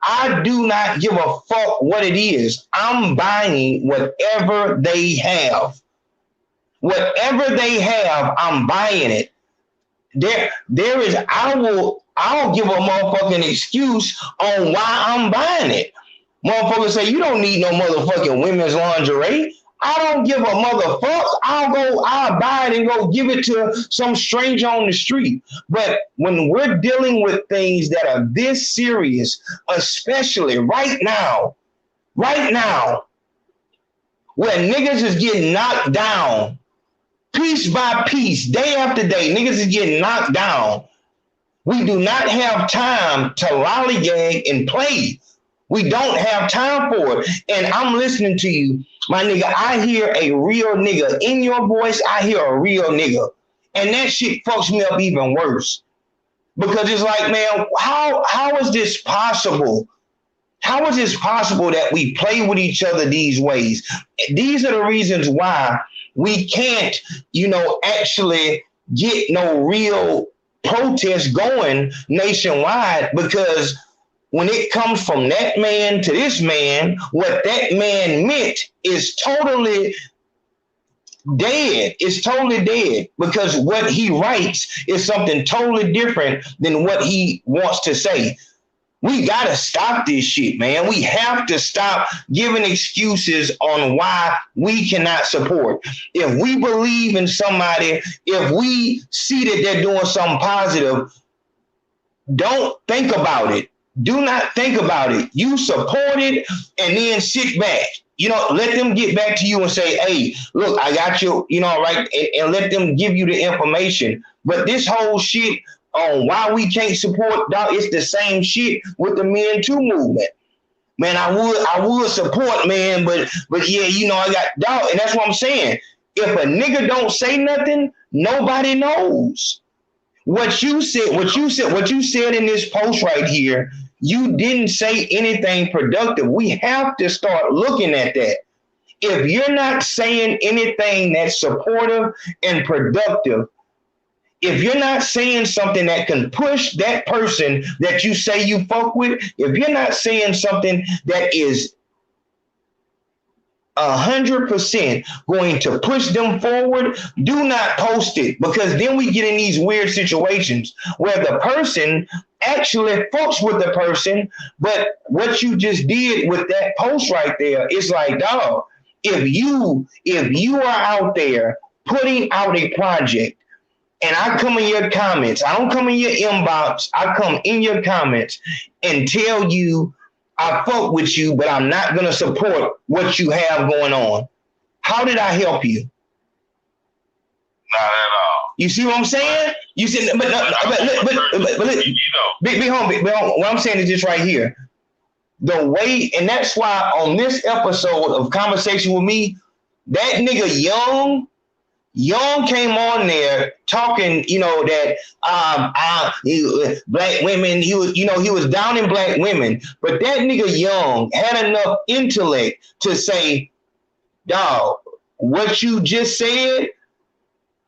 I do not give a fuck what it is. I'm buying whatever they have. Whatever they have, I'm buying it. There is, I'll give a motherfucking excuse on why I'm buying it. Motherfuckers say, you don't need no motherfucking women's lingerie. I don't give a motherfucker. I'll buy it and go give it to some stranger on the street. But when we're dealing with things that are this serious, especially right now, where niggas is getting knocked down, piece by piece, day after day, niggas is getting knocked down. We do not have time to lollygag and play. We don't have time for it. And I'm listening to you, my nigga. I hear a real nigga. In your voice, I hear a real nigga. And that shit fucks me up even worse. Because it's like, man, how is this possible? How is this possible that we play with each other these ways? These are the reasons why we can't, actually get no real protest going nationwide, because when it comes from that man to this man, what that man meant is totally dead. It's totally dead, because what he writes is something totally different than what he wants to say. We got to stop this shit, man. We have to stop giving excuses on why we cannot support. If we believe in somebody, if we see that they're doing something positive, don't think about it. Do not think about it. You support it and then sit back. Let them get back to you and say, hey, look, I got you, right? And let them give you the information. But this whole shit on why we can't support, dog, it's the same shit with the Me Too movement. Man, I would support, man, but yeah, I got, dog, and that's what I'm saying. If a nigga don't say nothing, nobody knows. What you said in this post right here, you didn't say anything productive. We have to start looking at that. If you're not saying anything that's supportive and productive, if you're not saying something that can push that person that you say you fuck with, if you're not saying something that is 100% going to push them forward, do not post it, because then we get in these weird situations where the person actually fucks with the person, but what you just did with that post right there is like, dog, if you are out there putting out a project, and I come in your comments, I don't come in your inbox, I come in your comments and tell you I fuck with you, but I'm not going to support what you have going on. How did I help you? Not at all. You see what I'm saying? You see, but big homie, what I'm saying is this right here. The way, and that's why on this episode of Conversation with Me, that nigga Young came on there talking, that black women, he was down in black women, but that nigga Young had enough intellect to say, dog, what you just said,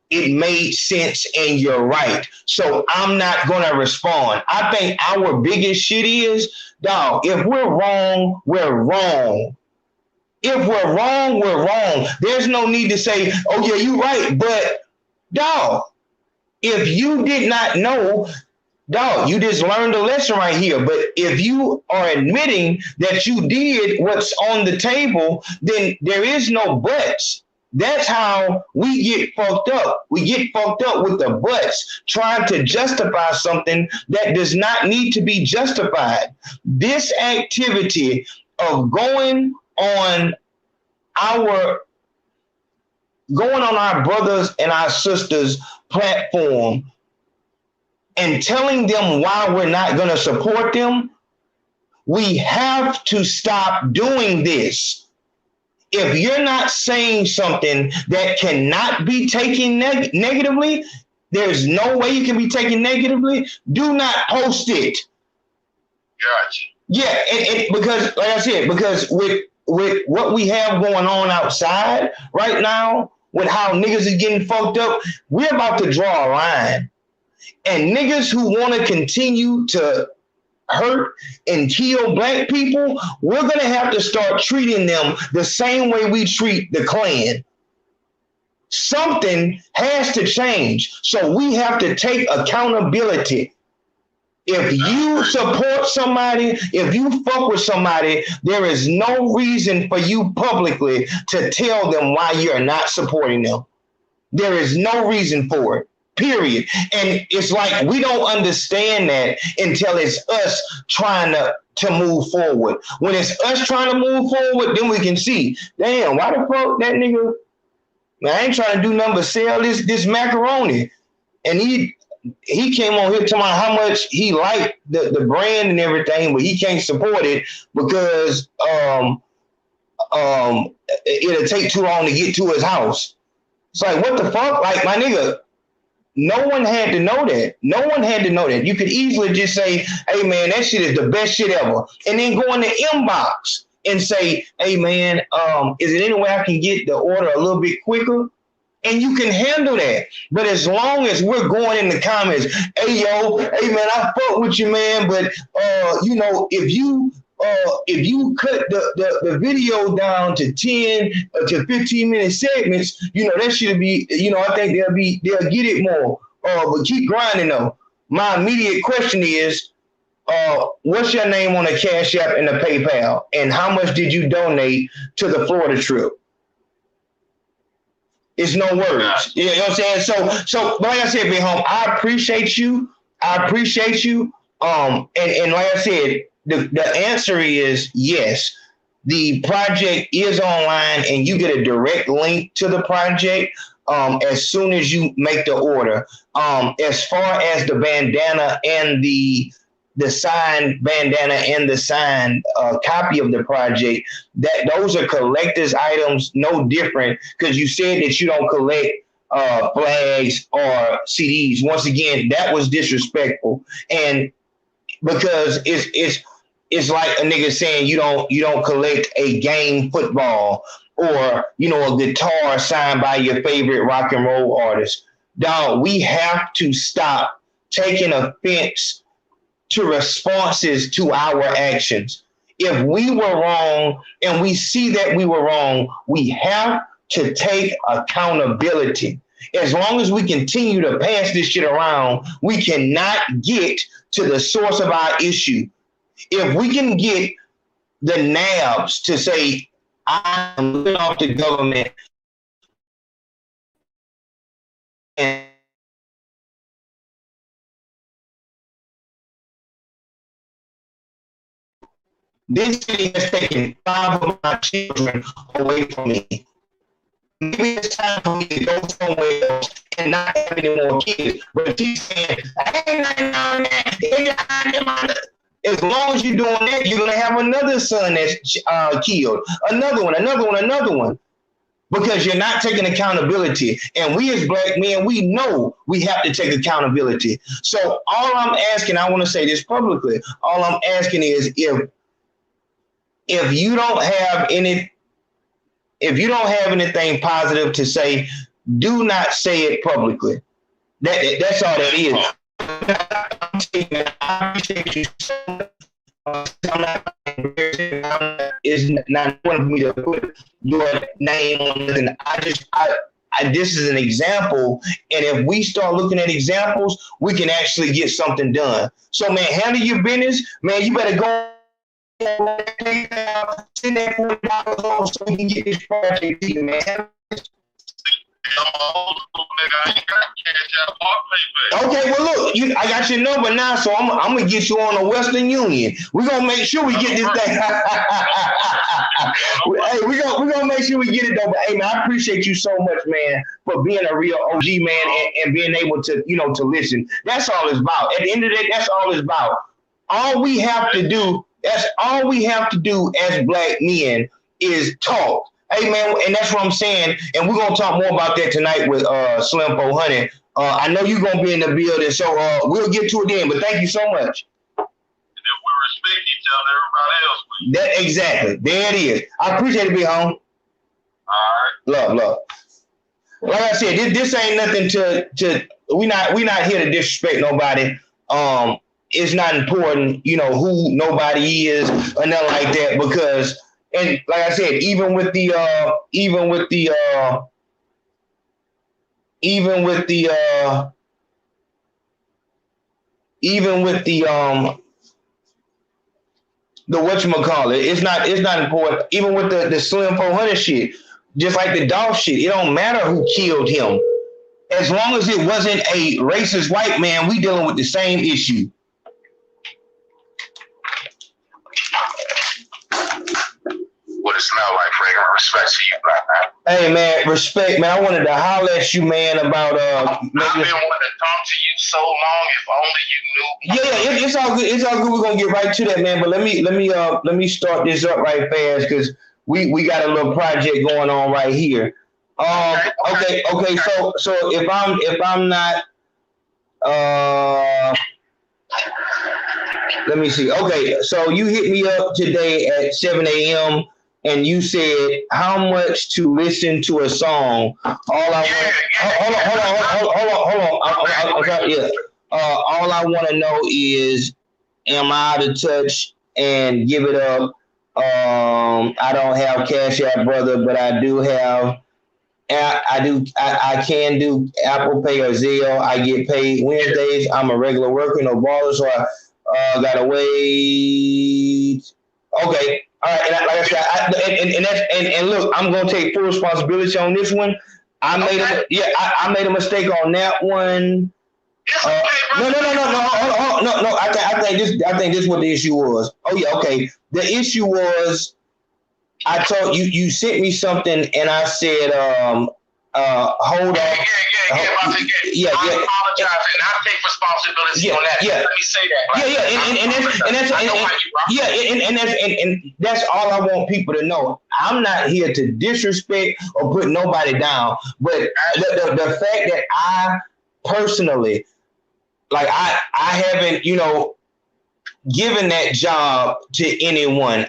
it made sense and you're right. So I'm not going to respond. I think our biggest shit is, dog, if we're wrong, we're wrong. If we're wrong, we're wrong. There's no need to say, oh, yeah, you're right. But, dog, if you did not know, dog, you just learned a lesson right here. But if you are admitting that you did what's on the table, then there is no buts. That's how we get fucked up. We get fucked up with the buts, trying to justify something that does not need to be justified. This activity of going on our brothers and our sisters platform and telling them why we're not going to support them, we have to stop doing this. If you're not saying something that cannot be taken negatively, there's no way you can be taken negatively, do not post it. Gotcha. Yeah, and because, like I said, because with what we have going on outside right now, with how niggas is getting fucked up, we're about to draw a line. And niggas who want to continue to hurt and kill black people, we're going to have to start treating them the same way we treat the Klan. Something has to change. So we have to take accountability. If you support somebody, if you fuck with somebody, there is no reason for you publicly to tell them why you're not supporting them. There is no reason for it. Period. And it's like we don't understand that until it's us trying to move forward. When it's us trying to move forward, then we can see, damn, why the fuck that nigga, man, I ain't trying to do nothing but sell this macaroni. And he came on here talking about how much he liked the brand and everything, but he can't support it because it'll take too long to get to his house. It's like, what the fuck? Like, my nigga, no one had to know that. No one had to know that. You could easily just say, hey, man, that shit is the best shit ever. And then go in the inbox and say, hey, man, is there any way I can get the order a little bit quicker? And you can handle that. But as long as we're going in the comments, hey, yo, hey, man, I fuck with you, man. But, you know, if you cut the video down to 10 to 15-minute segments, you know, that should be, you know, I think they'll get it more. But keep grinding though. My immediate question is, what's your name on the Cashapp and the PayPal? And how much did you donate to the Florida trip? It's no words. You know what I'm saying? So like I said, Big Home, I appreciate you. And like I said, the answer is yes. The project is online and you get a direct link to the project as soon as you make the order. As far as the bandana and the signed bandana and the signed copy of the project, that those are collector's items, no different, because you said that you don't collect flags or CDs. Once again, that was disrespectful. And because it's like a nigga saying you don't collect a game football or, you know, a guitar signed by your favorite rock and roll artist. Dog, we have to stop taking offense to responses to our actions. If we were wrong and we see that we were wrong, we have to take accountability. As long as we continue to pass this shit around, we cannot get to the source of our issue. If we can get the nabs to say, I'm living off the government and this city has taken 5 of my children away from me. Maybe it's time for me to go somewhere else and not have any more kids. But she's saying, as long as you're doing that, you're going to have another son that's killed. Another one. Because you're not taking accountability. And we as black men, we know we have to take accountability. So all I'm asking, I want to say this publicly, all I'm asking is if you don't have anything positive to say, do not say it publicly. That's all that is. I appreciate you so much. It's not important for me to put your name on it. And this is an example. And if we start looking at examples, we can actually get something done. So, man, handle your business. Man, you better go. Send that $40 on so we can get this project to you, man. Okay, well look, I got your number now, so I'm gonna get you on the Western Union. We're gonna make sure we get this thing. Hey, we're gonna make sure we get it though. But hey, man, I appreciate you so much, man, for being a real OG, man, and being able to, you know, to listen. That's all it's about. At the end of the day, that's all it's about. All we have to do as black men is talk. Hey man, and that's what I'm saying. And we're gonna talk more about that tonight with Slim 400. I know you're gonna be in the building, so we'll get to it then. But thank you so much. And if we respect each other, everybody else will. That exactly. There it is. I appreciate it, be home. All right. Love. Like I said, this ain't nothing to we not here to disrespect nobody. It's not important, who nobody is or nothing like that, because, and like I said, even with the whatchamacallit, it's not important. Even with the Slim 400 shit, just like the Dolph shit, it don't matter who killed him. As long as it wasn't a racist white man, we dealing with the same issue. What it smell like, Frank? Respect to you, black man. Hey man, respect, man. I wanted to holler at you, man, about I've been wanting to talk to you so long. If only you knew. Yeah, it's all good. It's all good. We're gonna get right to that, man. But let me start this up right fast, because we got a little project going on right here. Okay. So if I'm not, let me see. Okay, so you hit me up today at 7 a.m. and you said how much to listen to a song. All I want to know is, am I out of touch and give it up? I don't have Cashapp, brother, but I do have. I can do Apple Pay or Zelle. I get paid Wednesdays. I'm a regular worker, no baller, so I gotta wait. Okay, all right. And like I said, and look, I'm gonna take full responsibility on this one. I made a mistake on that one. No. I think this is what the issue was. Oh yeah, okay. The issue was, I told you sent me something and I said, hold on. Yeah. I apologize and I take responsibility on that. Yeah. Let me say that. And that's all I want people to know. I'm not here to disrespect or put nobody down, but the fact that I personally, like I haven't, given that job to anyone.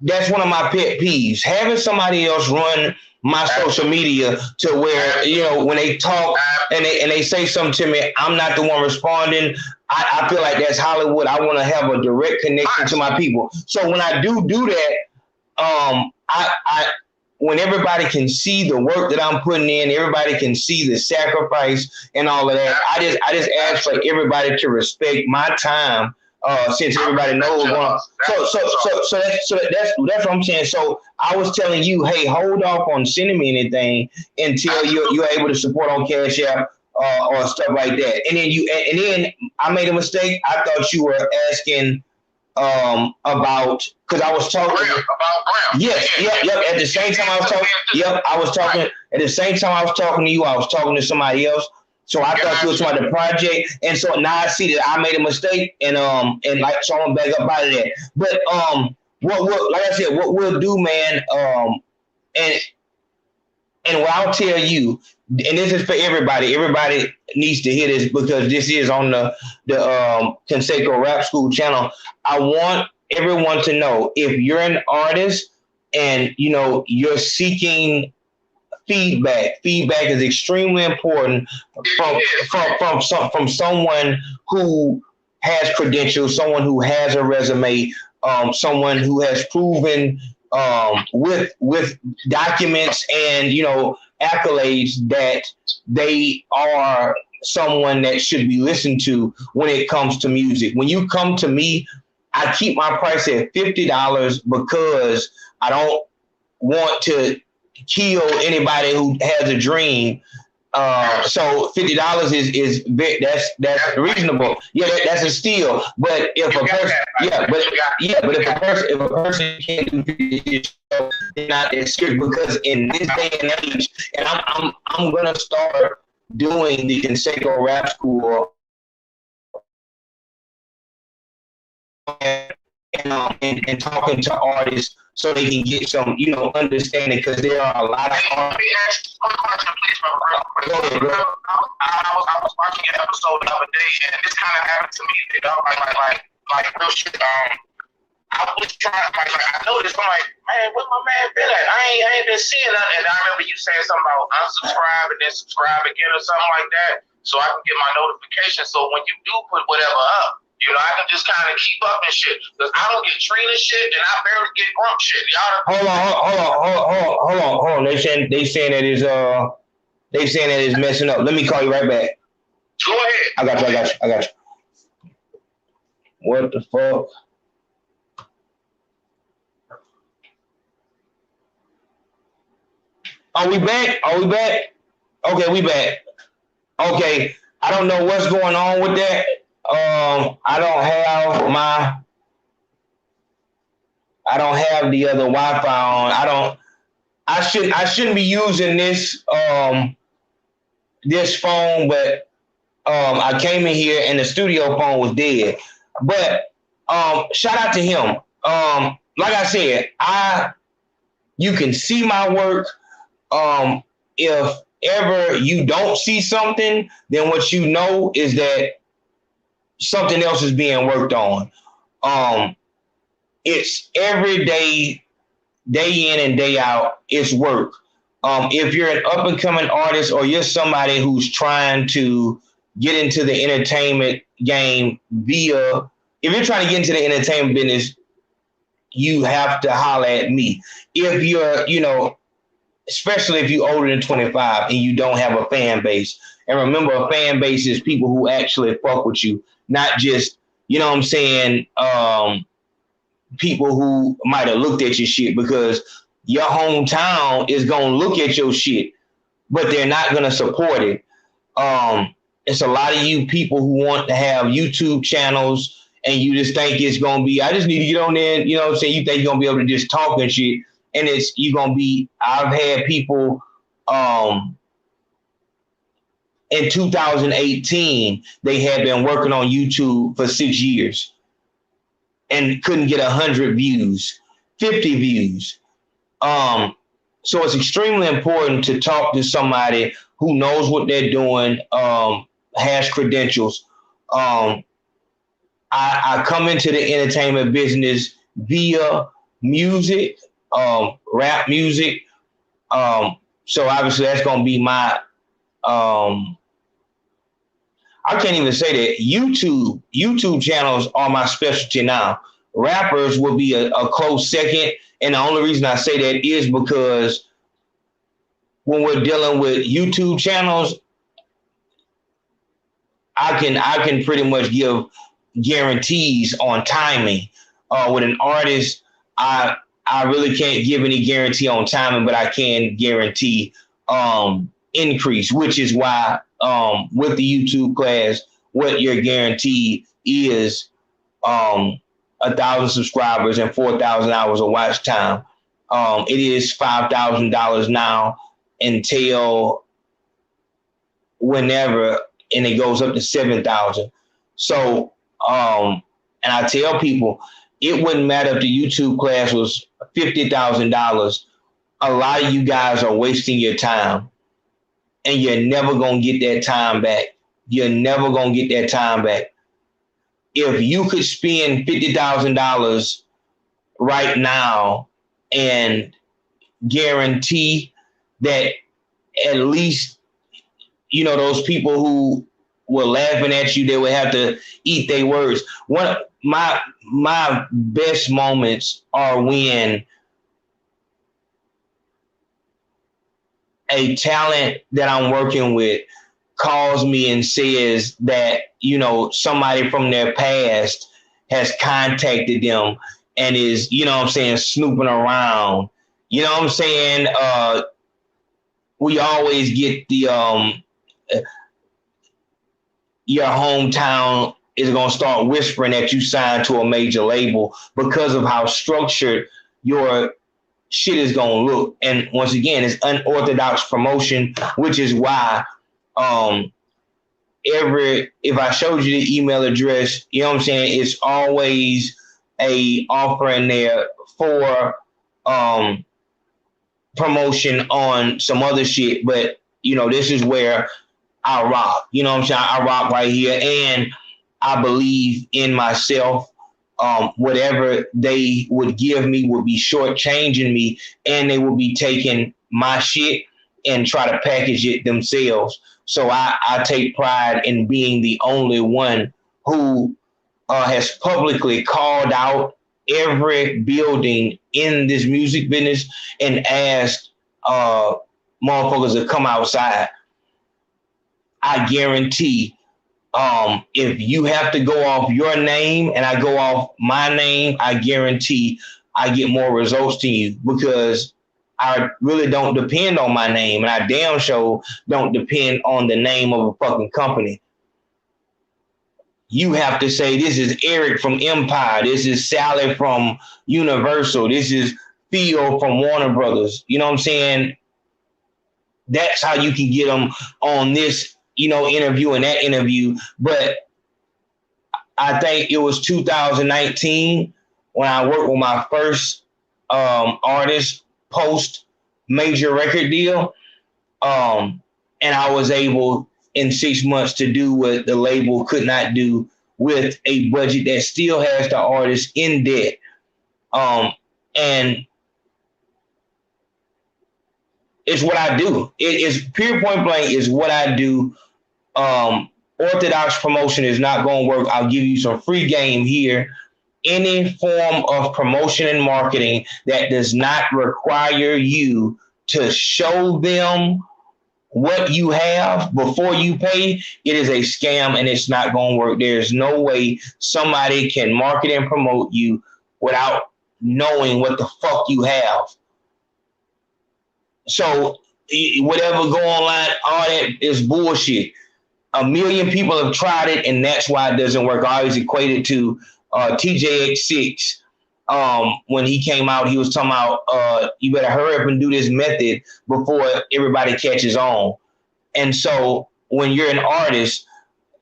That's one of my pet peeves. Having somebody else run my social media to where, when they talk and they say something to me, I'm not the one responding. I feel like that's Hollywood. I want to have a direct connection to my people. So when I do that, when everybody can see the work that I'm putting in, everybody can see the sacrifice and all of that. I just ask for everybody to respect my time. Since everybody knows one. So that's what I'm saying. So I was telling you, hey, hold off on sending me anything until you're able to support on Cash App or stuff like that. And then I made a mistake. I thought you were asking about, because I was talking about Graham. Yes. At the same time I was talking. Yep, I was talking. At the same time I was talking to you, I was talking to somebody else. So I thought you were talking about the project, and so now I see that I made a mistake, and like, so I'm back up out of that. But what like I said, what we'll do, man, and what I'll tell you, and this is for everybody. Everybody needs to hear this because this is on the Conseco Rap School channel. I want everyone to know, if you're an artist and you're seeking feedback is extremely important from someone who has credentials, someone who has a resume, someone who has proven with documents and accolades that they are someone that should be listened to when it comes to music. When you come to me, I keep my price at $50 because I don't want to kill anybody who has a dream. So $50 is that's reasonable. Yeah, that's a steal. But if a person can't do $50, they're not that serious, because in this day and age, and I'm gonna start doing the Conseco Rap School and talking to artists so they can get some, understanding, because there are a lot of Let me ask you one question, please, brother, real quick. Go ahead, bro. I was watching an episode the other day, and this kind of happened to me, like real shit. I was trying, I noticed, I'm like, man, where my man been at? I ain't been seeing nothing. And I remember you saying something about unsubscribe and then subscribe again or something like that, so I can get my notification. So when you do put whatever up, I can just kind of keep up and shit. Because I don't get Trina shit, and I barely get Grump shit. Hold on. They saying that is messing up. Let me call you right back. Go ahead. I got you. What the fuck? Are we back? Okay, we back. Okay, I don't know what's going on with that. I don't have the other Wi-Fi on. I shouldn't be using this this phone, but I came in here and the studio phone was dead. But shout out to him. Like I said, you can see my work. If ever you don't see something, then what you know is that something else is being worked on. It's every day in and day out, it's work. If you're an up and coming artist, or you're somebody who's trying to get into the entertainment game if you're trying to get into the entertainment business, you have to holler at me. If you're, especially if you're older than 25 and you don't have a fan base. And remember, a fan base is people who actually fuck with you, not just, people who might have looked at your shit, because your hometown is going to look at your shit, but they're not going to support it. It's a lot of you people who want to have YouTube channels, and you just think it's going to be, I just need to get on there. You think you're going to be able to just talk and shit. And I've had people, in 2018, they had been working on YouTube for 6 years and couldn't get 100 views, 50 views. So it's extremely important to talk to somebody who knows what they're doing, has credentials. I come into the entertainment business via music, rap music. So obviously that's going to be my, I can't even say that. YouTube channels are my specialty now. Rappers will be a close second. And the only reason I say that is because when we're dealing with YouTube channels, I can pretty much give guarantees on timing. With an artist, I really can't give any guarantee on timing, but I can guarantee increase, which is why with the YouTube class, what your guarantee is 1,000 subscribers and 4,000 hours of watch time. It is $5,000 now until whenever, and it goes up to 7,000. So, and I tell people, it wouldn't matter if the YouTube class was $50,000. A lot of you guys are wasting your time, and you're never going to get that time back. You're never going to get that time back. If you could spend $50,000 right now and guarantee that at least, those people who were laughing at you, they would have to eat their words. One of my best moments are when a talent that I'm working with calls me and says that, somebody from their past has contacted them and is, snooping around. We always get the, your hometown is going to start whispering that you signed to a major label because of how structured your shit is going to look. And once again, it's unorthodox promotion, which is why if I showed you the email address, it's always a offer in there for promotion on some other shit, but you know, this is where I rock. You know what I'm saying? I rock right here, and I believe in myself. Whatever they would give me would be shortchanging me, and they would be taking my shit and try to package it themselves. So I take pride in being the only one who has publicly called out every building in this music business and asked motherfuckers to come outside. I guarantee if you have to go off your name and I go off my name, I guarantee I get more results than you, because I really don't depend on my name, and I damn sure don't depend on the name of a fucking company. You have to say, this is Eric from Empire, this is Sally from Universal, this is Theo from Warner Brothers. You know what I'm saying? That's how you can get them on this, you know, interview and that interview. But I think it was 2019 when I worked with my first artist post major record deal. And I was able in 6 months to do what the label could not do with a budget that still has the artist in debt. And it's what I do. It is pure point blank is what I do. Orthodox promotion is not going to work. I'll give you some free game here. Any form of promotion and marketing that does not require you to show them what you have before you pay, it is a scam and it's not going to work. There's no way somebody can market and promote you without knowing what the fuck you have. So whatever go online, all that is bullshit. 1 million people have tried it, and that's why it doesn't work. I always equate it to TJX6. When he came out, he was talking about you better hurry up and do this method before everybody catches on. And so when you're an artist,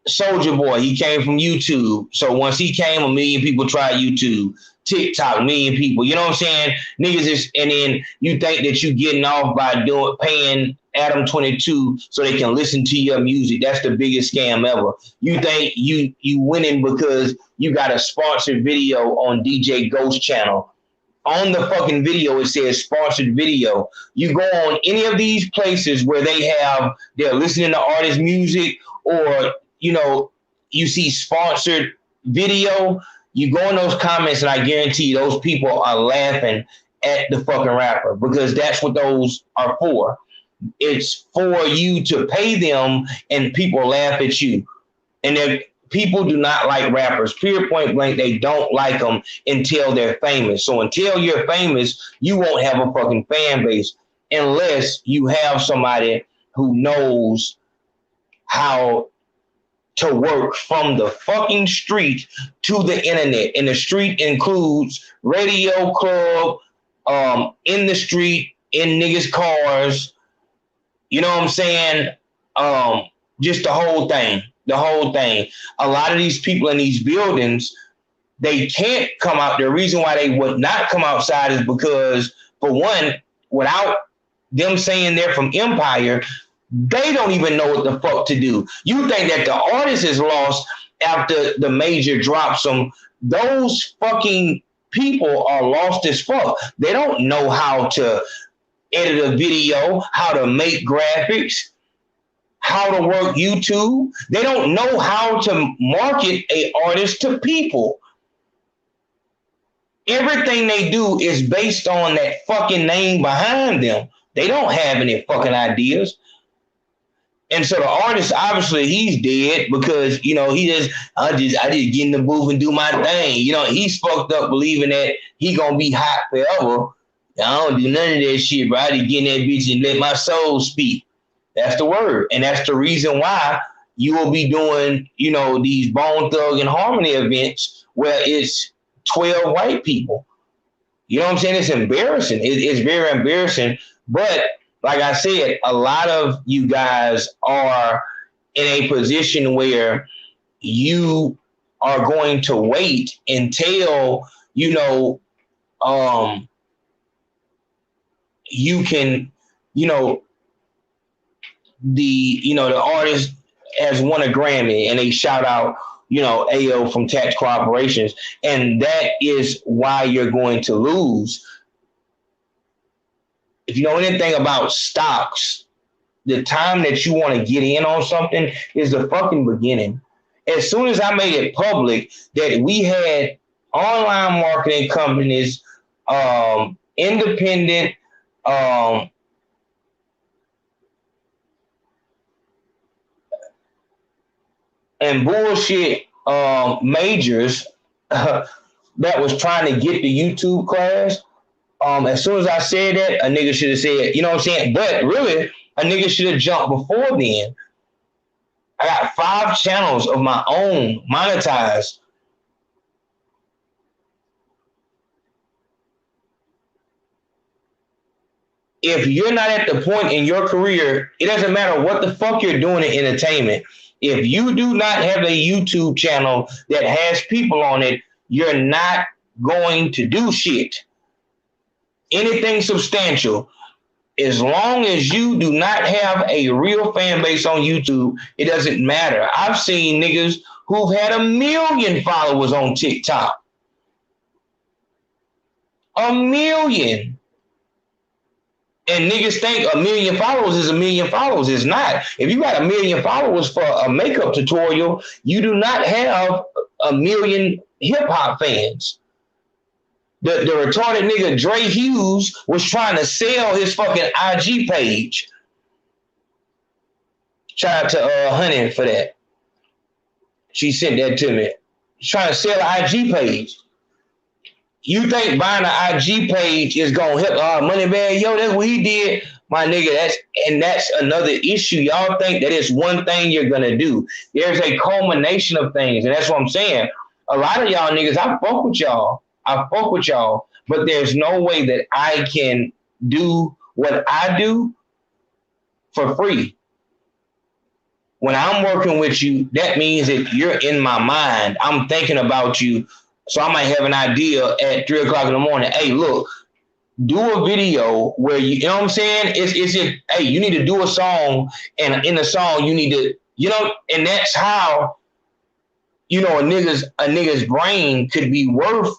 Soulja Boy, he came from YouTube. So once he came, 1 million people tried YouTube. TikTok, 1 million people. You know what I'm saying? Niggas is, and then you think that you getting off by paying Adam 22 so they can listen to your music. That's the biggest scam ever. You think you winning because you got a sponsored video on DJ Ghost channel. On the fucking video, it says sponsored video. You go on any of these places where they're listening to artist music, or, you know, you see sponsored video, you go in those comments and I guarantee those people are laughing at the fucking rapper, because that's what those are for. It's for you to pay them and people laugh at you. And people do not like rappers, period, point blank. They don't like them until they're famous. So until you're famous, you won't have a fucking fan base unless you have somebody who knows how to work from the fucking street to the internet. And the street includes radio, club, in the street, in niggas' cars. You know what I'm saying? Just the whole thing. The whole thing. A lot of these people in these buildings, they can't come out. The reason why they would not come outside is because, for one, without them saying they're from Empire, they don't even know what the fuck to do. You think that the artist is lost after the major drops them. Those fucking people are lost as fuck. They don't know how to edit a video, how to make graphics, how to work YouTube. They don't know how to market an artist to people. Everything they do is based on that fucking name behind them. They don't have any fucking ideas. And so the artist, obviously, he's dead because, you know, I just get in the booth and do my thing. You know, he's fucked up believing that he gonna be hot forever. I don't do none of that shit, bro. I just get in that bitch and let my soul speak. That's the word. And that's the reason why you will be doing, you know, these Bone Thug and Harmony events where it's 12 white people. You know what I'm saying? It's embarrassing. It's very embarrassing. But like I said, a lot of you guys are in a position where you are going to wait until, you know, you can, the artist has won a Grammy and they shout out, Ayo from Tax Corporations. And that is why you're going to lose. If you know anything about stocks, the time that you want to get in on something is the fucking beginning. As soon as I made it public that we had online marketing companies, independent, and bullshit majors that was trying to get the YouTube class. As soon as I said that, a nigga should have said, you know what I'm saying? But really, a nigga should have jumped before then. I got 5 channels of my own monetized. If you're not at the point in your career, it doesn't matter what the fuck you're doing in entertainment. If you do not have a YouTube channel that has people on it, you're not going to do shit. Anything substantial. As long as you do not have a real fan base on YouTube, it doesn't matter. I've seen niggas who've had 1 million followers on TikTok. 1 million. And niggas think 1 million followers is 1 million followers. It's not. If you got 1 million followers for a makeup tutorial, you do not have 1 million hip hop fans. The retarded nigga Dre Hughes was trying to sell his fucking IG page. Shout out to Honey for that. She sent that to me. He's trying to sell an IG page. You think buying an IG page is gonna help Moneybag? Yo, that's what he did, my nigga. That's another issue. Y'all think that it's one thing you're gonna do. There's a culmination of things, and that's what I'm saying. A lot of y'all niggas, I fuck with y'all, but there's no way that I can do what I do for free. When I'm working with you, that means that you're in my mind. I'm thinking about you. So I might have an idea at 3 o'clock in the morning. Hey, look, do a video where you know what I'm saying? Hey, you need to do a song, and in the song you need to, and that's how, a nigga's brain could be worth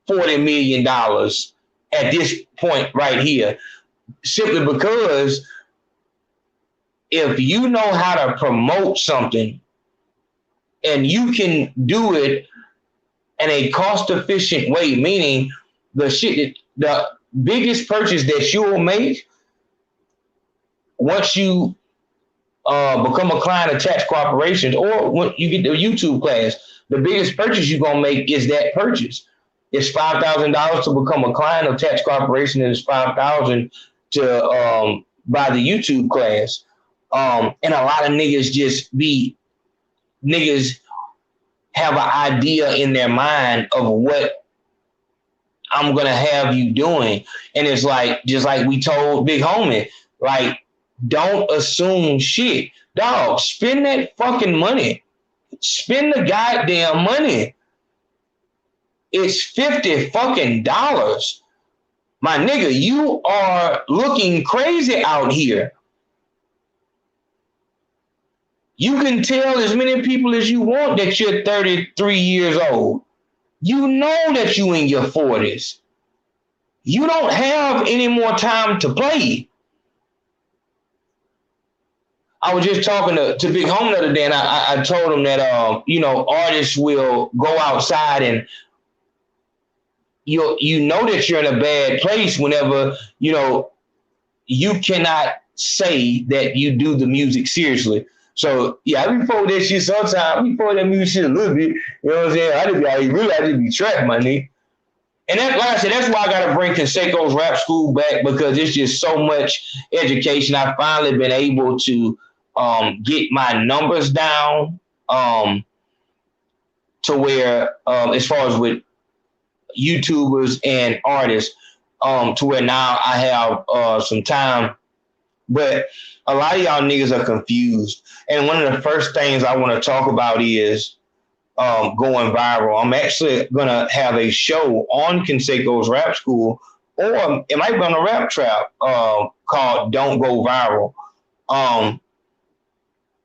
$40 million at this point right here, simply because if you know how to promote something and you can do it in a cost-efficient way, meaning the biggest purchase that you will make once you become a client of Tax Corporations, or when you get the YouTube class, the biggest purchase you're gonna make is that purchase. It's $5,000 to become a client of Tax Corporation, and it's $5,000 to buy the YouTube class. And a lot of niggas have an idea in their mind of what I'm gonna have you doing, and it's like, just like we told Big Homie, like, don't assume shit, dog. Spend that fucking money. Spend the goddamn money. It's $50 fucking dollars. My nigga, you are looking crazy out here. You can tell as many people as you want that you're 33 years old. You know that you in your 40s. You don't have any more time to play. I was just talking to Big Home the other day, and I told him that artists will go outside and you know that you're in a bad place whenever you cannot say that you do the music seriously. So yeah, I be for that shit sometimes. I be for that music shit a little bit. You know what I'm saying? I just be trapped, my nigga. And that, like I said, that's why I gotta bring Consaco's rap school back, because it's just so much education. I've finally been able to get my numbers down to where, as far as with YouTubers and artists, to where now I have some time. But a lot of y'all niggas are confused. And one of the first things I want to talk about is going viral. I'm actually going to have a show on Consaco's Rap School or it might be on a rap trap called "Don't Go Viral."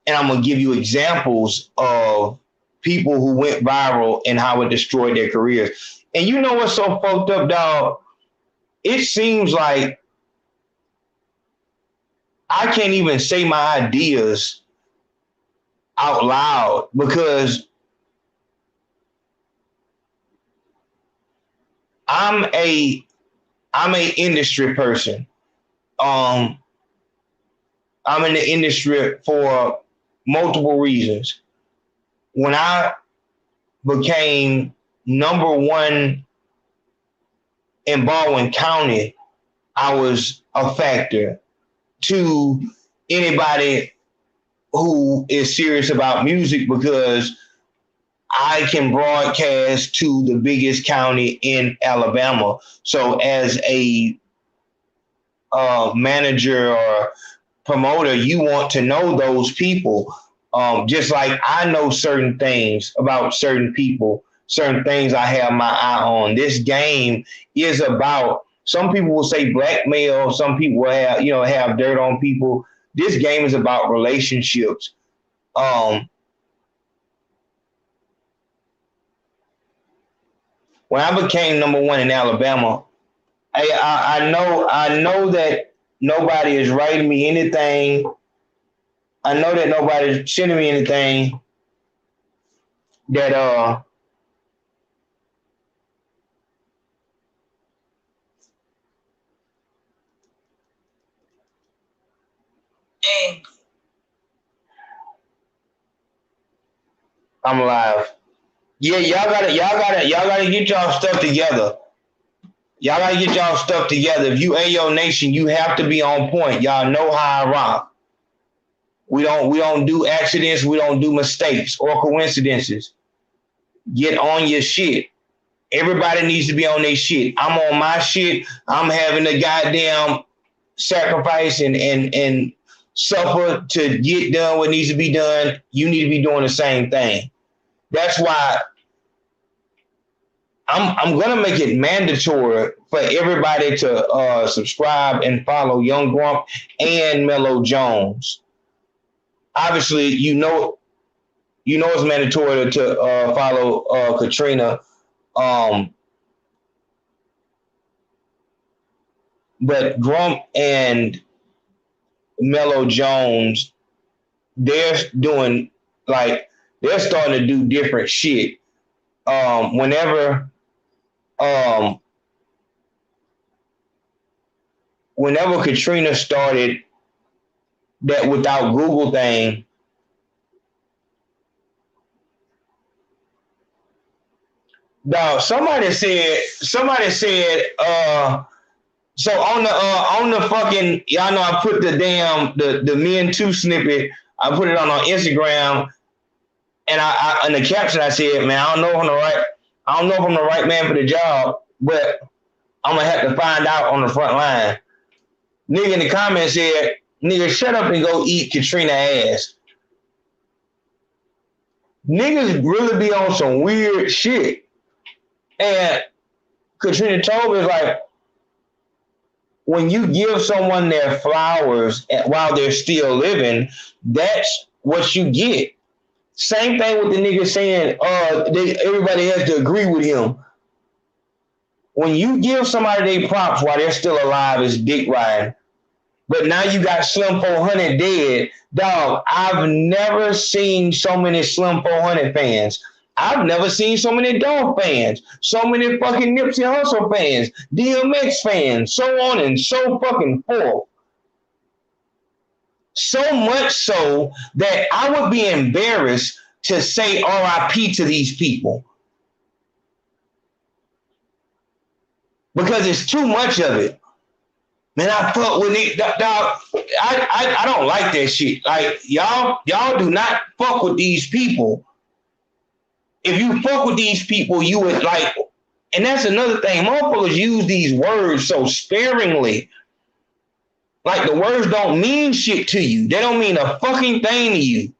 And I'm gonna give you examples of people who went viral and how it destroyed their careers. And you know what's so fucked up, dog? It seems like I can't even say my ideas out loud because I'm a industry person. I'm in the industry for multiple reasons. When I became number one in Baldwin County, I was a factor to anybody who is serious about music because I can broadcast to the biggest county in Alabama. So as a manager or promoter, you want to know those people. Just like I know certain things about certain people, certain things I have my eye on. This game is about, some people will say blackmail, some people will have dirt on people. This game is about relationships. When I became number one in Alabama, I know that nobody is writing me anything. I know that nobody's sending me anything that I'm live. Yeah, y'all gotta get y'all stuff together. Y'all gotta get y'all stuff together. If you Ayo Nation, you have to be on point. Y'all know how I rock. We don't do accidents. We don't do mistakes or coincidences. Get on your shit. Everybody needs to be on their shit. I'm on my shit. I'm having a goddamn sacrifice and suffer to get done what needs to be done. You need to be doing the same thing. That's why I'm gonna make it mandatory for everybody to subscribe and follow Young Grump and Mellow Jones. Obviously, you know it's mandatory to follow Katrina. But Grump and Mellow Jones, they're starting to do different shit. Whenever Katrina started that without Google thing, dog, somebody said so on the fucking, y'all know I put the Men Too snippet, I put it on Instagram, and I in the caption I said, man, I don't know if I'm the right man for the job, but I'm gonna have to find out on the front line. Nigga in the comments said, nigga, shut up and go eat Katrina ass. Niggas really be on some weird shit. And Katrina told me, like, when you give someone their flowers while they're still living, that's what you get. Same thing with the nigga saying, everybody has to agree with him. When you give somebody their props while they're still alive, it's dick riding. But now you got Slim 400 dead. Dog, I've never seen so many Slim 400 fans. I've never seen so many Dolph fans, so many fucking Nipsey Hussle fans, DMX fans, so on and so fucking forth. So much so that I would be embarrassed to say RIP to these people. Because it's too much of it. Man, I fuck with it, dog. I don't like that shit. Like, y'all do not fuck with these people. If you fuck with these people, you would like, and that's another thing. Motherfuckers use these words so sparingly. Like, the words don't mean shit to you. They don't mean a fucking thing to you.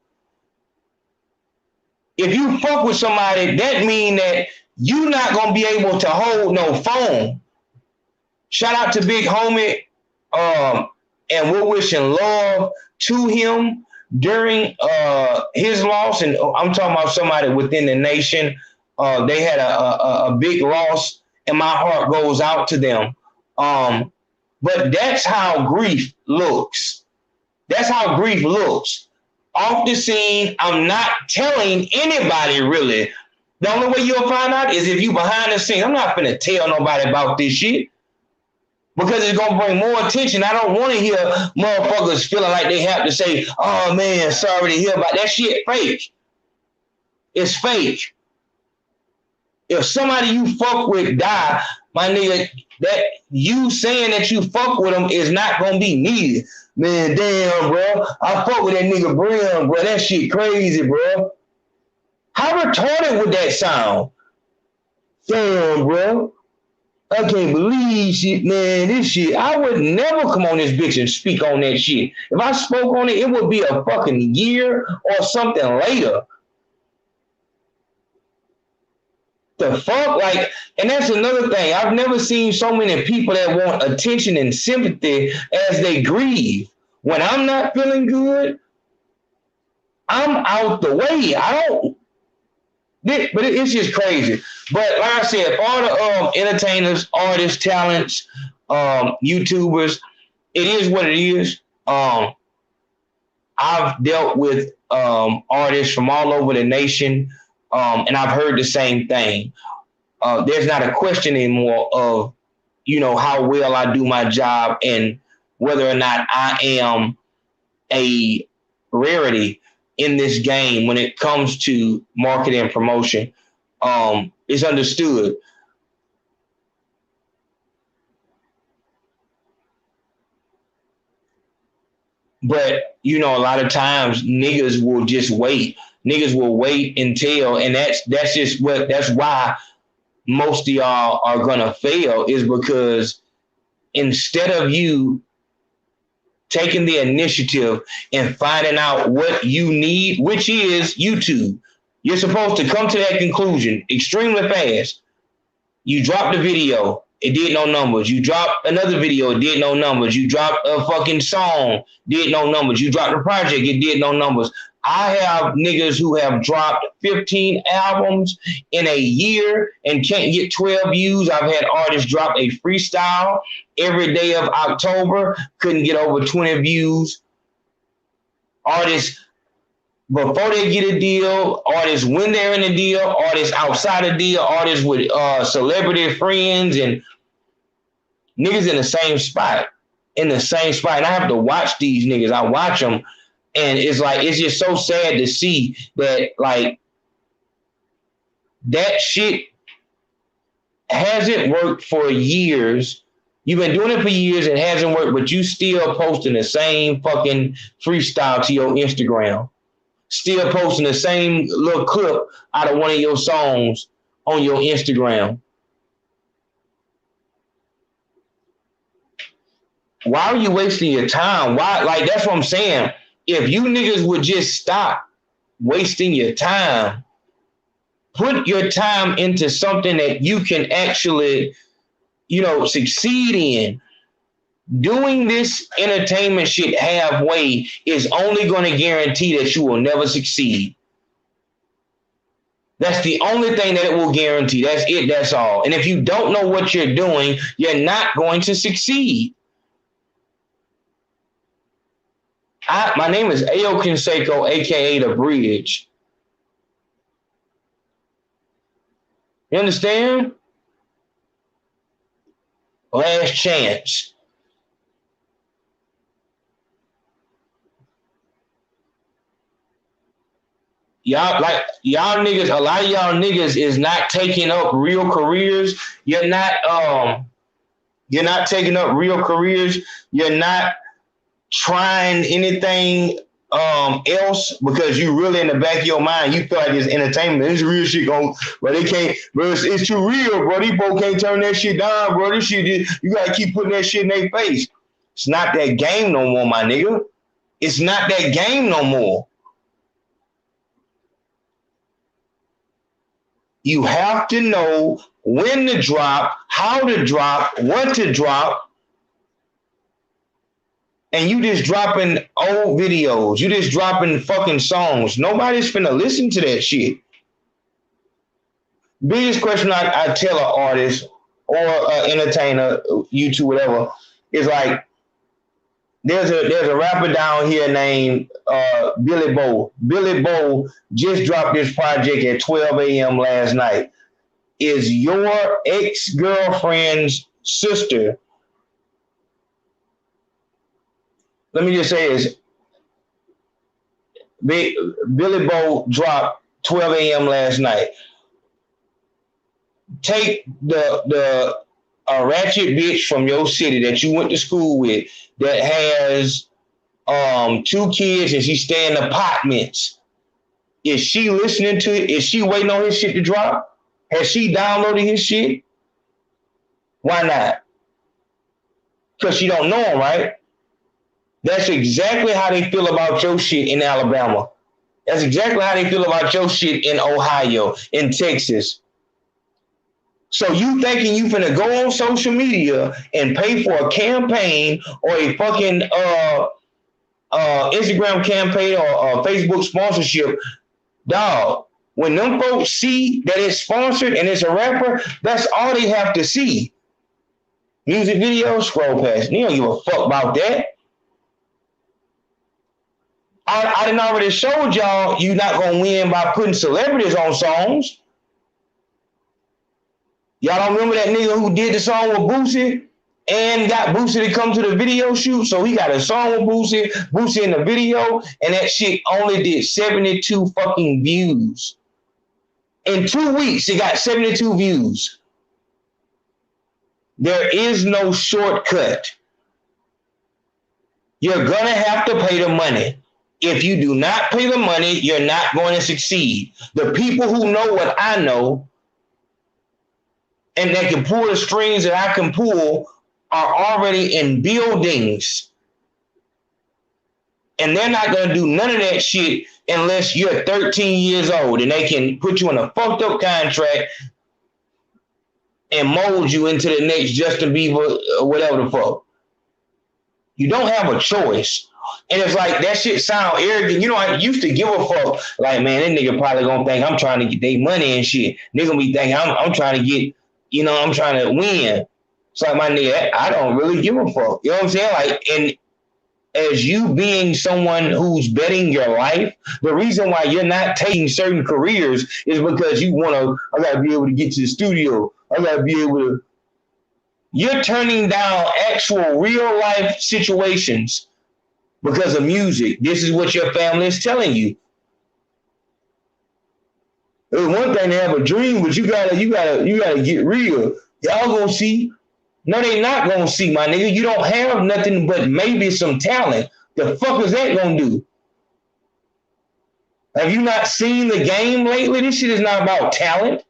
If you fuck with somebody, that mean that you're not gonna be able to hold no phone. shout out to Big Homie, and we're wishing love to him during his loss. And I'm talking about somebody within the nation. They had a big loss, and my heart goes out to them. But that's how grief looks. That's how grief looks. Off the scene, I'm not telling anybody really. The only way you'll find out is if you behind the scenes. I'm not finna tell nobody about this shit because it's gonna bring more attention. I don't want to hear motherfuckers feeling like they have to say, "Oh man, sorry to hear about that shit." Fake. It's fake. If somebody you fuck with die, my nigga, that you saying that you fuck with them is not gonna be needed. Man, damn, bro. I fuck with that nigga Brim, bro. That shit crazy, bro. How retarded would that sound? Damn, bro. I can't believe shit, man. This shit. I would never come on this bitch and speak on that shit. If I spoke on it, it would be a fucking year or something later. The fuck? Like, and that's another thing. I've never seen so many people that want attention and sympathy as they grieve. When I'm not feeling good, I'm out the way. But it's just crazy. But like I said, all the entertainers, artists, talents, YouTubers, it is what it is. I've dealt with artists from all over the nation. And I've heard the same thing. There's not a question anymore of, how well I do my job and whether or not I am a rarity in this game when it comes to marketing and promotion. It's understood. But, a lot of times niggas will just wait. Niggas will wait until, and that's why most of y'all are gonna fail, is because instead of you taking the initiative and finding out what you need, which is YouTube, you're supposed to come to that conclusion extremely fast. You drop the video, it did no numbers. You drop another video, it did no numbers. You drop a fucking song, did no numbers. You drop the project, it did no numbers. I have niggas who have dropped 15 albums in a year and can't get 12 views. I've had artists drop a freestyle every day of October, couldn't get over 20 views. Artists, before they get a deal, artists when they're in a deal, artists outside a deal, artists with celebrity friends, and niggas in the same spot. And I have to watch these niggas. I watch them. And it's just so sad to see that, like, that shit hasn't worked for years. You've been doing it for years, it hasn't worked, but you still posting the same fucking freestyle to your Instagram. Still posting the same little clip out of one of your songs on your Instagram. Why are you wasting your time? Why? Like, that's what I'm saying. If you niggas would just stop wasting your time, put your time into something that you can actually, succeed in. Doing this entertainment shit halfway is only going to guarantee that you will never succeed. That's the only thing that it will guarantee. That's it. That's all. And if you don't know what you're doing, you're not going to succeed. My name is Ayo CONSACO, a.k.a. The Bridge. You understand? Last chance. Y'all niggas, a lot of y'all niggas is not taking up real careers. You're not taking up real careers. You're not trying anything else because you really in the back of your mind you feel like it's entertainment. This real shit but they can't, bro. It's too real, bro. These folks can't turn that shit down, bro. This shit, you gotta keep putting that shit in their face. It's not that game no more, my nigga. It's not that game no more. You have to know when to drop, how to drop, what to drop, and you just dropping old videos. You just dropping fucking songs. Nobody's finna listen to that shit. Biggest question I tell an artist or an entertainer, YouTube, whatever, is like, there's a rapper down here named Billy Bo. Billy Bo just dropped this project at 12 a.m. last night. Is your ex-girlfriend's sister, let me just say this, Billy Bo dropped 12 a.m. last night. Take the ratchet bitch from your city that you went to school with that has 2 kids and she stay in apartments. Is she listening to it? Is she waiting on his shit to drop? Has she downloaded his shit? Why not? Because she don't know him, right? That's exactly how they feel about your shit in Alabama. That's exactly how they feel about your shit in Ohio, in Texas. So you thinking you finna go on social media and pay for a campaign or a fucking Instagram campaign or Facebook sponsorship, dog. When them folks see that it's sponsored and it's a rapper, that's all they have to see. Music videos, scroll past. You don't give a fuck about that. I done already showed y'all you not gonna win by putting celebrities on songs. Y'all don't remember that nigga who did the song with Boosie and got Boosie to come to the video shoot? So he got a song with Boosie in the video, and that shit only did 72 fucking views. In 2 weeks, it got 72 views. There is no shortcut. You're gonna have to pay the money. If you do not pay the money, you're not going to succeed. The people who know what I know and that can pull the strings that I can pull are already in buildings. And they're not going to do none of that shit unless you're 13 years old and they can put you in a fucked up contract and mold you into the next Justin Bieber or whatever the fuck. You don't have a choice. And it's like, that shit sound arrogant. You know, I used to give a fuck. Like, man, that nigga probably gonna think I'm trying to get their money and shit. Nigga gonna be thinking I'm trying to get, you know, I'm trying to win. It's like, my nigga, I don't really give a fuck. You know what I'm saying? Like, and as you being someone who's betting your life, the reason why you're not taking certain careers is because you want to, I got to be able to get to the studio. I got to be able to. You're turning down actual real life situations because of music. This is what your family is telling you. It's one thing to have a dream, but you gotta get real. Y'all gonna see. No, they not gonna see, my nigga. You don't have nothing but maybe some talent. The fuck is that gonna do? Have you not seen the game lately? This shit is not about talent.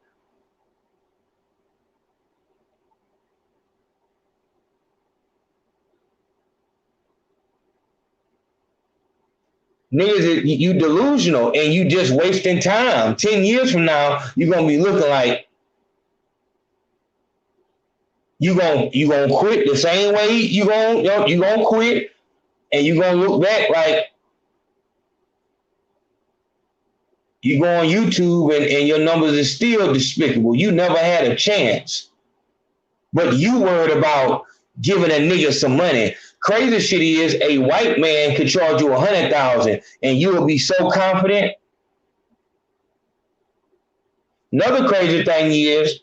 Niggas, you delusional and you just wasting time. 10 years from now, you're gonna be looking like you gonna quit the same way you gonna quit, and you gonna look back like you go on YouTube and your numbers are still despicable. You never had a chance, but you worried about giving a nigga some money. Crazy shit is a white man could charge you $100,000 and you will be so confident. Another crazy thing is,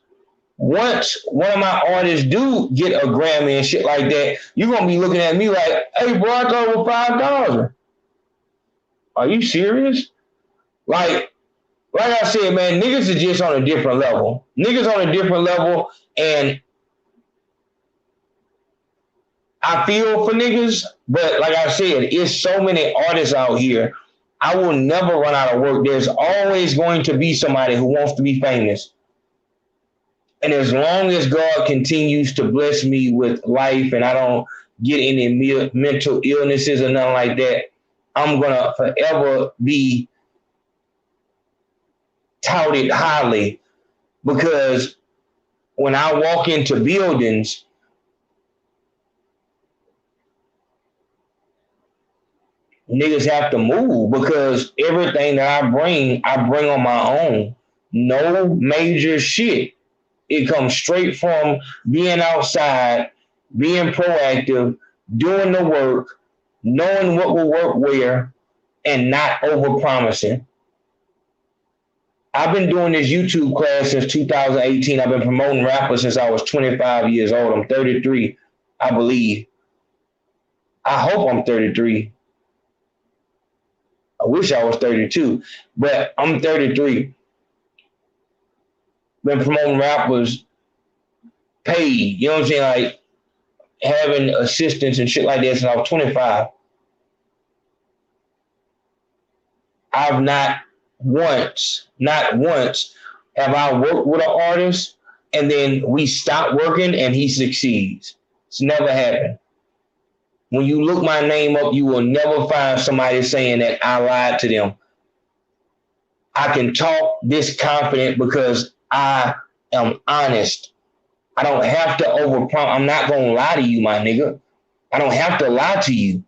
once one of my artists do get a Grammy and shit like that, you're gonna be looking at me like, hey bro, I thought it was $5,000. Are you serious? Like I said, man, niggas are just on a different level. Niggas on a different level, and I feel for niggas, but like I said, it's so many artists out here. I will never run out of work. There's always going to be somebody who wants to be famous. And as long as God continues to bless me with life and I don't get any mental illnesses or nothing like that, I'm going to forever be touted highly, because when I walk into buildings, niggas have to move because everything that I bring on my own. No major shit. It comes straight from being outside, being proactive, doing the work, knowing what will work where, and not over-promising. I've been doing this YouTube class since 2018. I've been promoting rappers since I was 25 years old. I'm 33, I believe. I hope I'm 33. I wish I was 32, but I'm 33. Been promoting rappers paid, you know what I'm saying? Like having assistants and shit like that since I was 25. I've not once have I worked with an artist and then we stop working and he succeeds. It's never happened. When you look my name up, you will never find somebody saying that I lied to them. I can talk this confident because I am honest. I don't have to overpromise. I'm not going to lie to you, my nigga. I don't have to lie to you.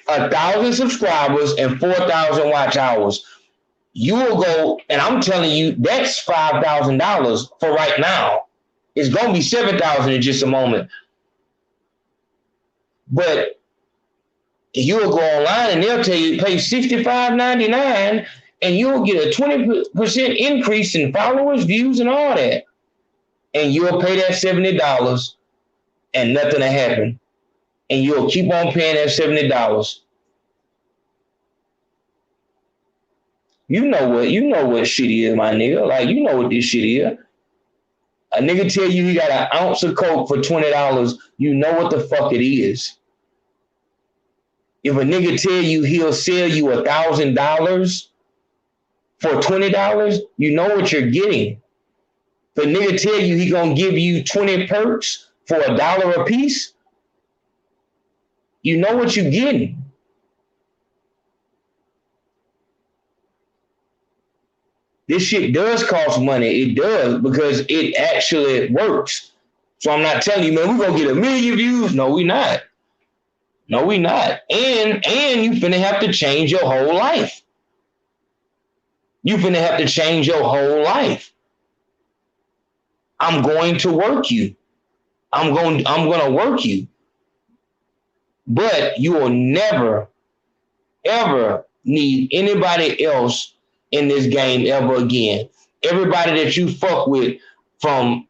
1,000 subscribers and 4,000 watch hours. You will go, and I'm telling you, that's $5,000 for right now. It's going to be 7,000 in just a moment. But you'll go online and they'll tell you pay $65.99 and you'll get a 20% increase in followers, views, and all that. And you'll pay that $70 and nothing will happen. And you'll keep on paying that $70. You know what shit is, my nigga. Like, you know what this shit is. A nigga tell you he got an ounce of coke for $20, you know what the fuck it is. If a nigga tell you he'll sell you $1,000 for $20, you know what you're getting. If a nigga tell you he gonna give you 20 perks for $1 a piece, you know what you're getting. This shit does cost money. It does because it actually works. So I'm not telling you, man, we're gonna get 1 million views. No, we not. No, we not. And you finna have to change your whole life. You finna have to change your whole life. I'm going to work you. I'm gonna work you. But you will never, ever need anybody else in this game ever again. Everybody that you fuck with from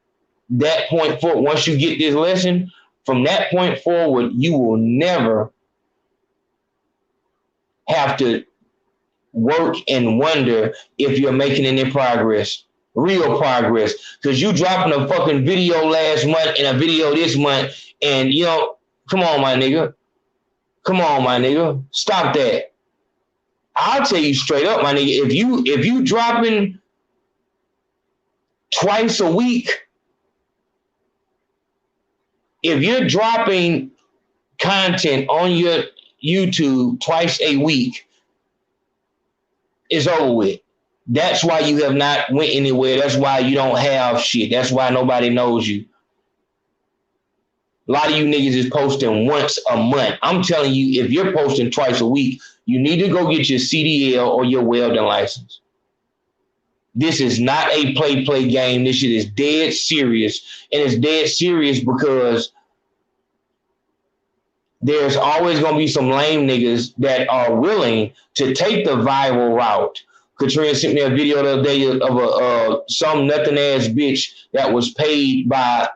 that point forward, once you get this lesson, from that point forward, you will never have to work and wonder if you're making any progress, real progress. Because you dropping a fucking video last month and a video this month, and you know, come on, my nigga. Come on, my nigga. Stop that. I'll tell you straight up, my nigga, if you dropping twice a week, if you're dropping content on your YouTube twice a week, it's over with. That's why you have not went anywhere. That's why you don't have shit. That's why nobody knows you. A lot of you niggas is posting once a month. I'm telling you, if you're posting twice a week, you need to go get your CDL or your welding license. This is not a play game. This shit is dead serious. And it's dead serious because there's always going to be some lame niggas that are willing to take the viral route. Katrina sent me a video the other day of some nothing ass bitch that was paid by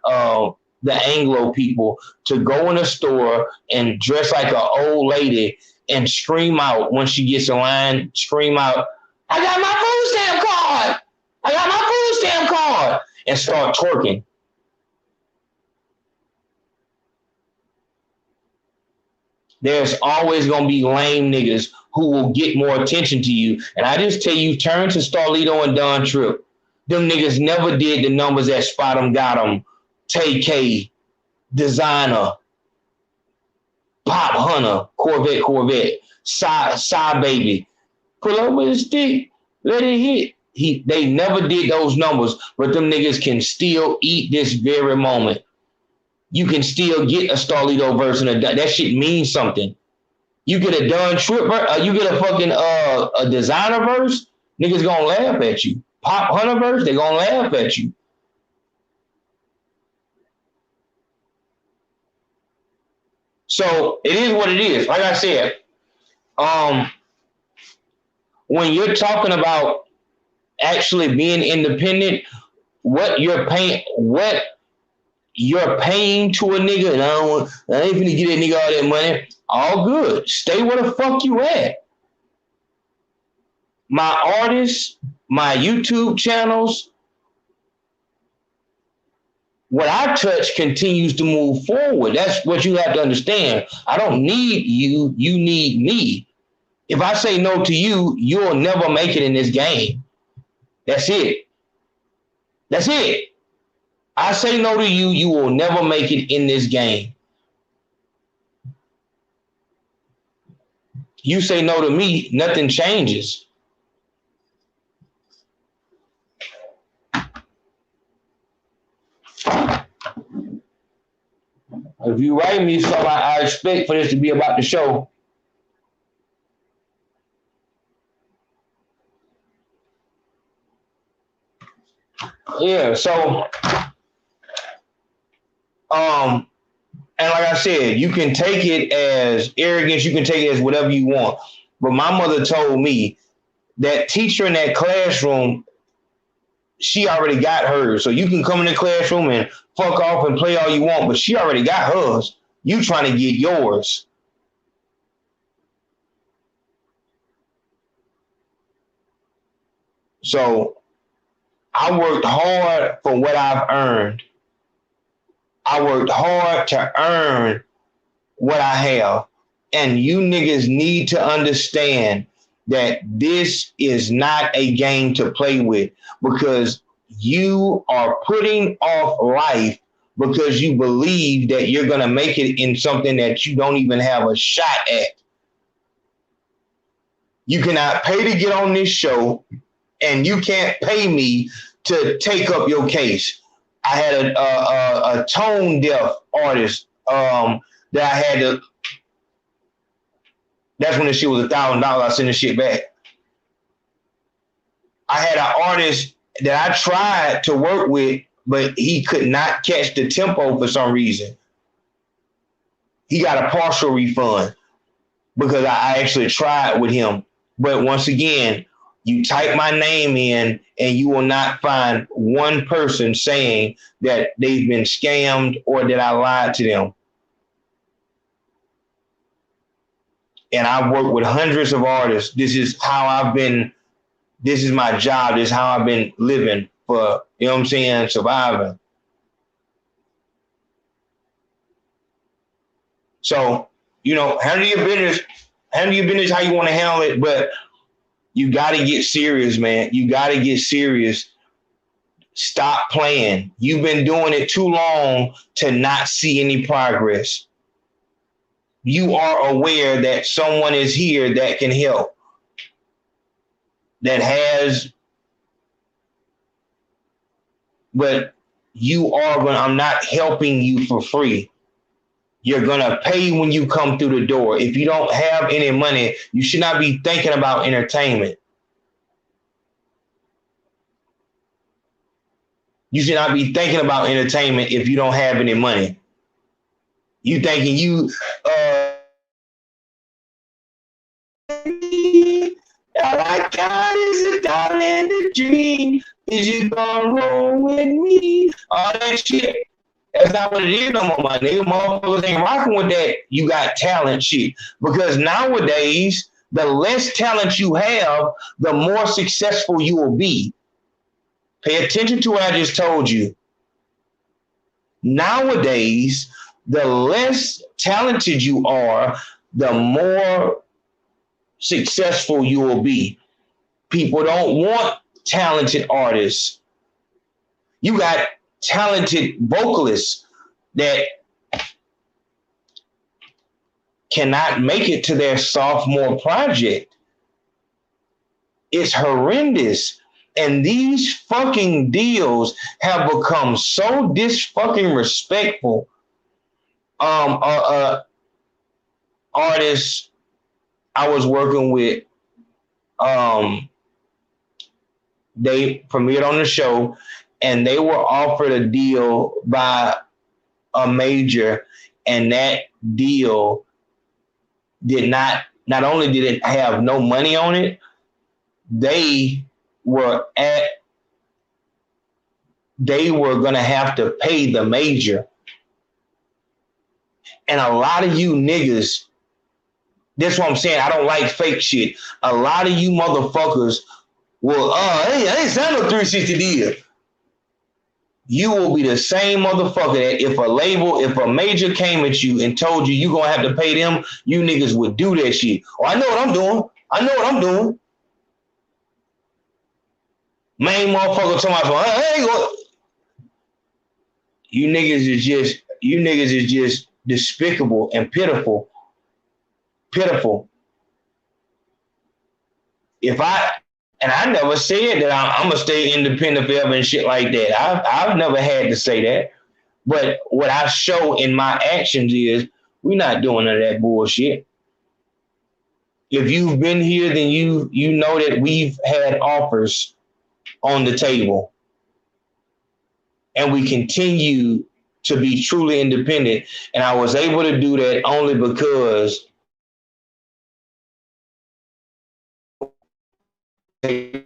the Anglo people to go in a store and dress like an old lady and scream out when she gets a line, scream out, I got my food stamp card. I got my food stamp card. And start twerking. There's always going to be lame niggas who will get more attention to you. And I just tell you, turn to Starlito and Don Tripp. Them niggas never did the numbers that Spot 'em Got 'em, Tay K, Designer, Pop Hunter, Corvette, Side Baby. Pull up with a stick, let it hit. They never did those numbers, but them niggas can still eat this very moment. You can still get a Starlito verse and that shit means something. You get a Don Trip verse, you get a fucking a designer verse, niggas gonna laugh at you. Pop Hunter verse, they gonna laugh at you. So it is what it is. Like I said, when you're talking about actually being independent, what you're paying to a nigga, and I ain't finna get that nigga all that money. All good. Stay where the fuck you at. My artists, my YouTube channels, what I touch continues to move forward. That's what you have to understand. I don't need you. You need me. If I say no to you, you'll never make it in this game. That's it. That's it. I say no to you, you will never make it in this game. You say no to me, nothing changes. If you write me something, I expect for this to be about the show. Yeah, so and like I said, you can take it as arrogance, you can take it as whatever you want. But my mother told me that teacher in that classroom, she already got hers. So you can come in the classroom and fuck off and play all you want, but she already got hers. You trying to get yours. So I worked hard for what I've earned. I worked hard to earn what I have. And you niggas need to understand that this is not a game to play with, because you are putting off life because you believe that you're going to make it in something that you don't even have a shot at. You cannot pay to get on this show, and you can't pay me to take up your case. I had a tone deaf artist that I had to. That's when the shit was $1,000. I sent the shit back. I had an artist that I tried to work with, but he could not catch the tempo for some reason. He got a partial refund because I actually tried with him. But once again, you type my name in and you will not find one person saying that they've been scammed or that I lied to them. And I work with hundreds of artists. This is my job. This is how I've been living for, you know what I'm saying, surviving. So, handle your business how you want to handle it, but you got to get serious, man. You got to get serious. Stop playing. You've been doing it too long to not see any progress. You are aware that someone is here that can help, but I'm not helping you for free. You're going to pay when you come through the door. If you don't have any money, you should not be thinking about entertainment. You should not be thinking about entertainment if you don't have any money. You thinking all I got is $1 and a dream. Is you gonna roll with me? All that shit. That's not what it is no more, my nigga. Motherfuckers ain't rocking with that. You got talent shit. Because nowadays, the less talent you have, the more successful you will be. Pay attention to what I just told you. Nowadays, the less talented you are, the more successful you will be. People don't want talented artists. You got talented vocalists that cannot make it to their sophomore project. It's horrendous. And these fucking deals have become so fucking respectful. Artists I was working with, they premiered on the show, and they were offered a deal by a major, and that deal did not only did it have no money on it, they were going to have to pay the major. And a lot of you niggas, that's what I'm saying, I don't like fake shit. A lot of you motherfuckers will, hey, I ain't signed no 360 deal. You will be the same motherfucker that if a major came at you and told you gonna have to pay them, you niggas would do that shit. Oh, I know what I'm doing. Main motherfucker talking about, hey, what? You niggas is just despicable and pitiful. I never said that I'm gonna stay independent forever and shit like that. I've never had to say that. But what I show in my actions is we're not doing none of that bullshit. If you've been here, then you know that we've had offers on the table. And we continue to be truly independent. And I was able to do that only because you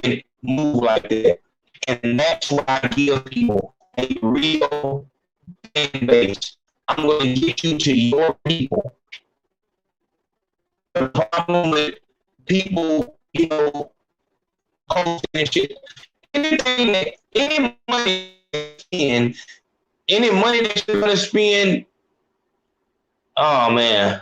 can move like that. And that's why I give people a real fan base. I'm going to get you to your people. The problem with people, posting and shit, any money that you're going to spend, oh man.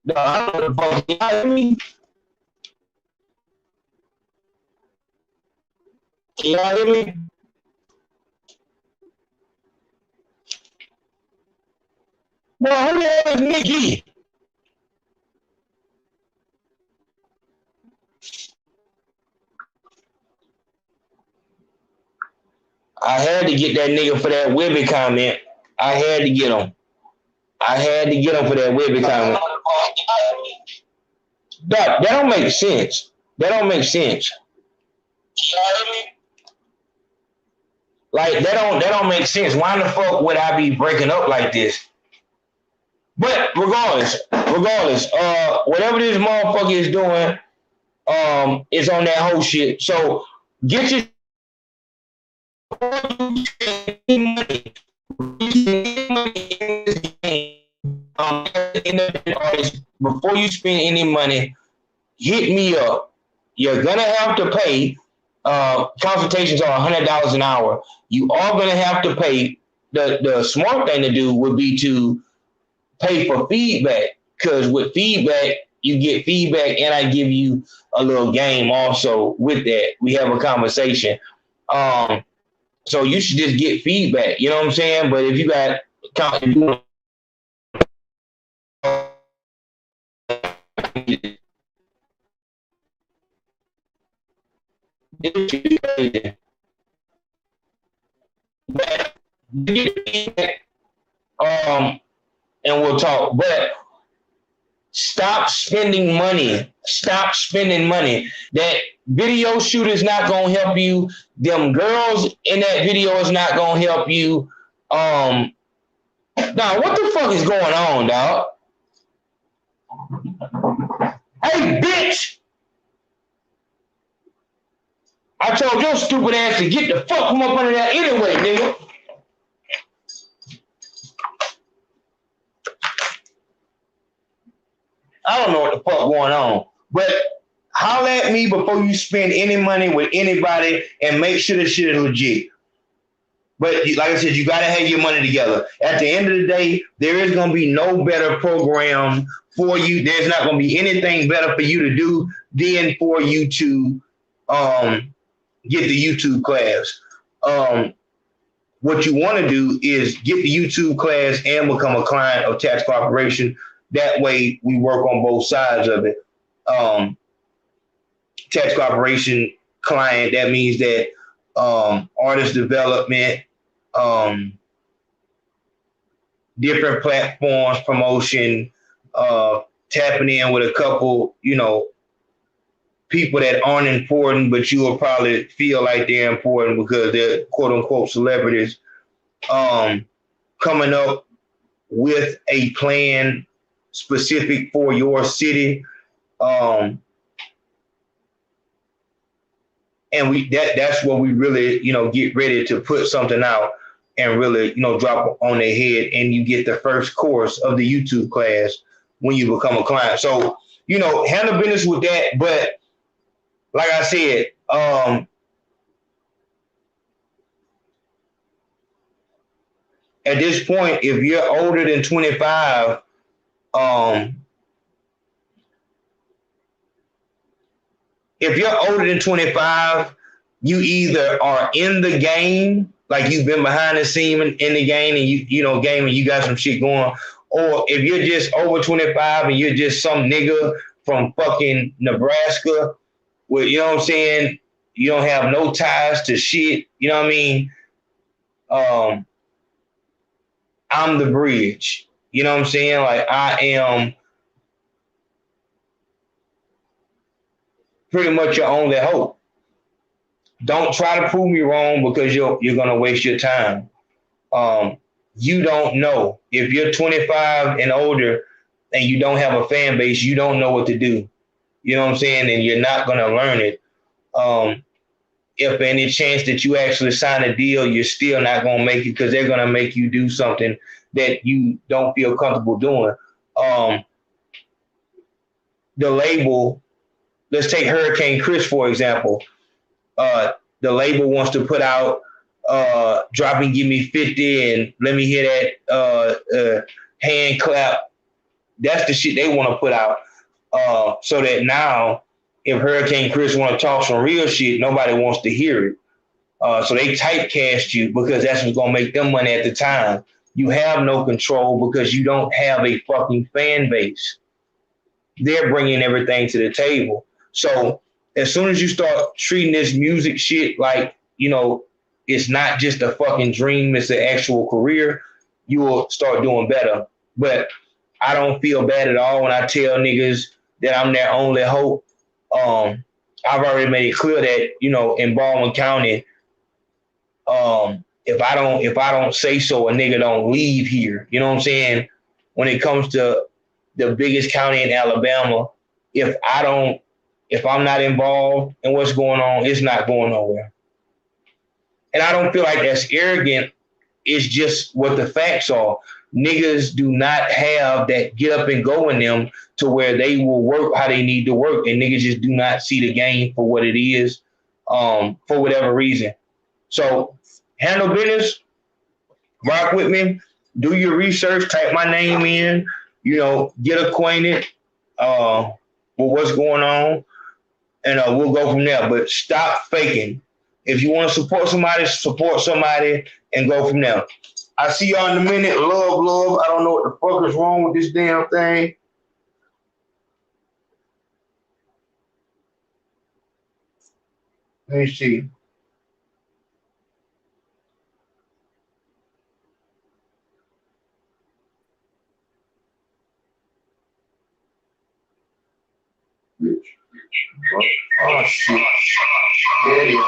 No, I don't know the fuck. You know what I mean? You know what I mean? Well, who the hell is Nikki? I had to get that nigga for that Webby comment. I had to get him. For that Webby comment. That don't make sense. Like that don't make sense. Why the fuck would I be breaking up like this? But regardless, whatever this motherfucker is doing, is on that whole shit. So get your money. Before you spend any money, hit me up. You're gonna have to pay. Consultations are $100 an hour. You are gonna have to pay. The smart thing to do would be to pay for feedback, because with feedback you get feedback, and I give you a little game also with that. We have a conversation. So you should just get feedback. You know what I'm saying? But if you got and we'll talk. But stop spending money. That video shoot is not gonna help you. Them girls in that video is not gonna help you. Now what the fuck is going on, dog? Hey, bitch! I told your stupid ass to get the fuck from up under that anyway, nigga. I don't know what the fuck going on, but holler at me before you spend any money with anybody and make sure the shit is legit. But like I said, you got to have your money together. At the end of the day, there is going to be no better program for you. There's not going to be anything better for you to do than for you to get the YouTube class. What you want to do is get the YouTube class and become a client of Tax Corporation. That way we work on both sides of it. Tax Corporation client, that means that artist development, different platforms, promotion, tapping in with a couple, people that aren't important, but you will probably feel like they're important because they're quote unquote celebrities, coming up with a plan specific for your city. And that's what we really, get ready to put something out and really, drop on their head, and you get the first course of the YouTube class when you become a client. So, handle business with that. But like I said, at this point, if you're older than 25, you either are in the game, like you've been behind the scene in the game and you got some shit going, or if you're just over 25 and you're just some nigga from fucking Nebraska, well, you know what I'm saying? You don't have no ties to shit. You know what I mean? I'm the bridge. You know what I'm saying? Like, I am pretty much your only hope. Don't try to prove me wrong because you're going to waste your time. You don't know. If you're 25 and older and you don't have a fan base, you don't know what to do. You know what I'm saying? And you're not going to learn it. If any chance that you actually sign a deal, you're still not going to make it because they're going to make you do something that you don't feel comfortable doing. The label, let's take Hurricane Chris, for example. The label wants to put out Drop and Give Me 50 and let me hear that hand clap. That's the shit they want to put out. So that now, if Hurricane Chris want to talk some real shit, nobody wants to hear it. So they typecast you because that's what's going to make them money at the time. You have no control because you don't have a fucking fan base. They're bringing everything to the table. So as soon as you start treating this music shit like, it's not just a fucking dream, it's an actual career, you will start doing better. But I don't feel bad at all when I tell niggas that I'm their only hope. I've already made it clear that, in Baldwin County, if I don't say so, a nigga don't leave here. You know what I'm saying? When it comes to the biggest county in Alabama, if I'm not involved in what's going on, it's not going nowhere. And I don't feel like that's arrogant. It's just what the facts are. Niggas do not have that get up and go in them to where they will work how they need to work. And niggas just do not see the game for what it is, for whatever reason. So handle business, rock with me, do your research, type my name in, get acquainted with what's going on, and we'll go from there. But stop faking. If you want to support somebody, and go from there. I see y'all in a minute. Love. I don't know what the fuck is wrong with this damn thing. Let me see. Oh shit. There it is.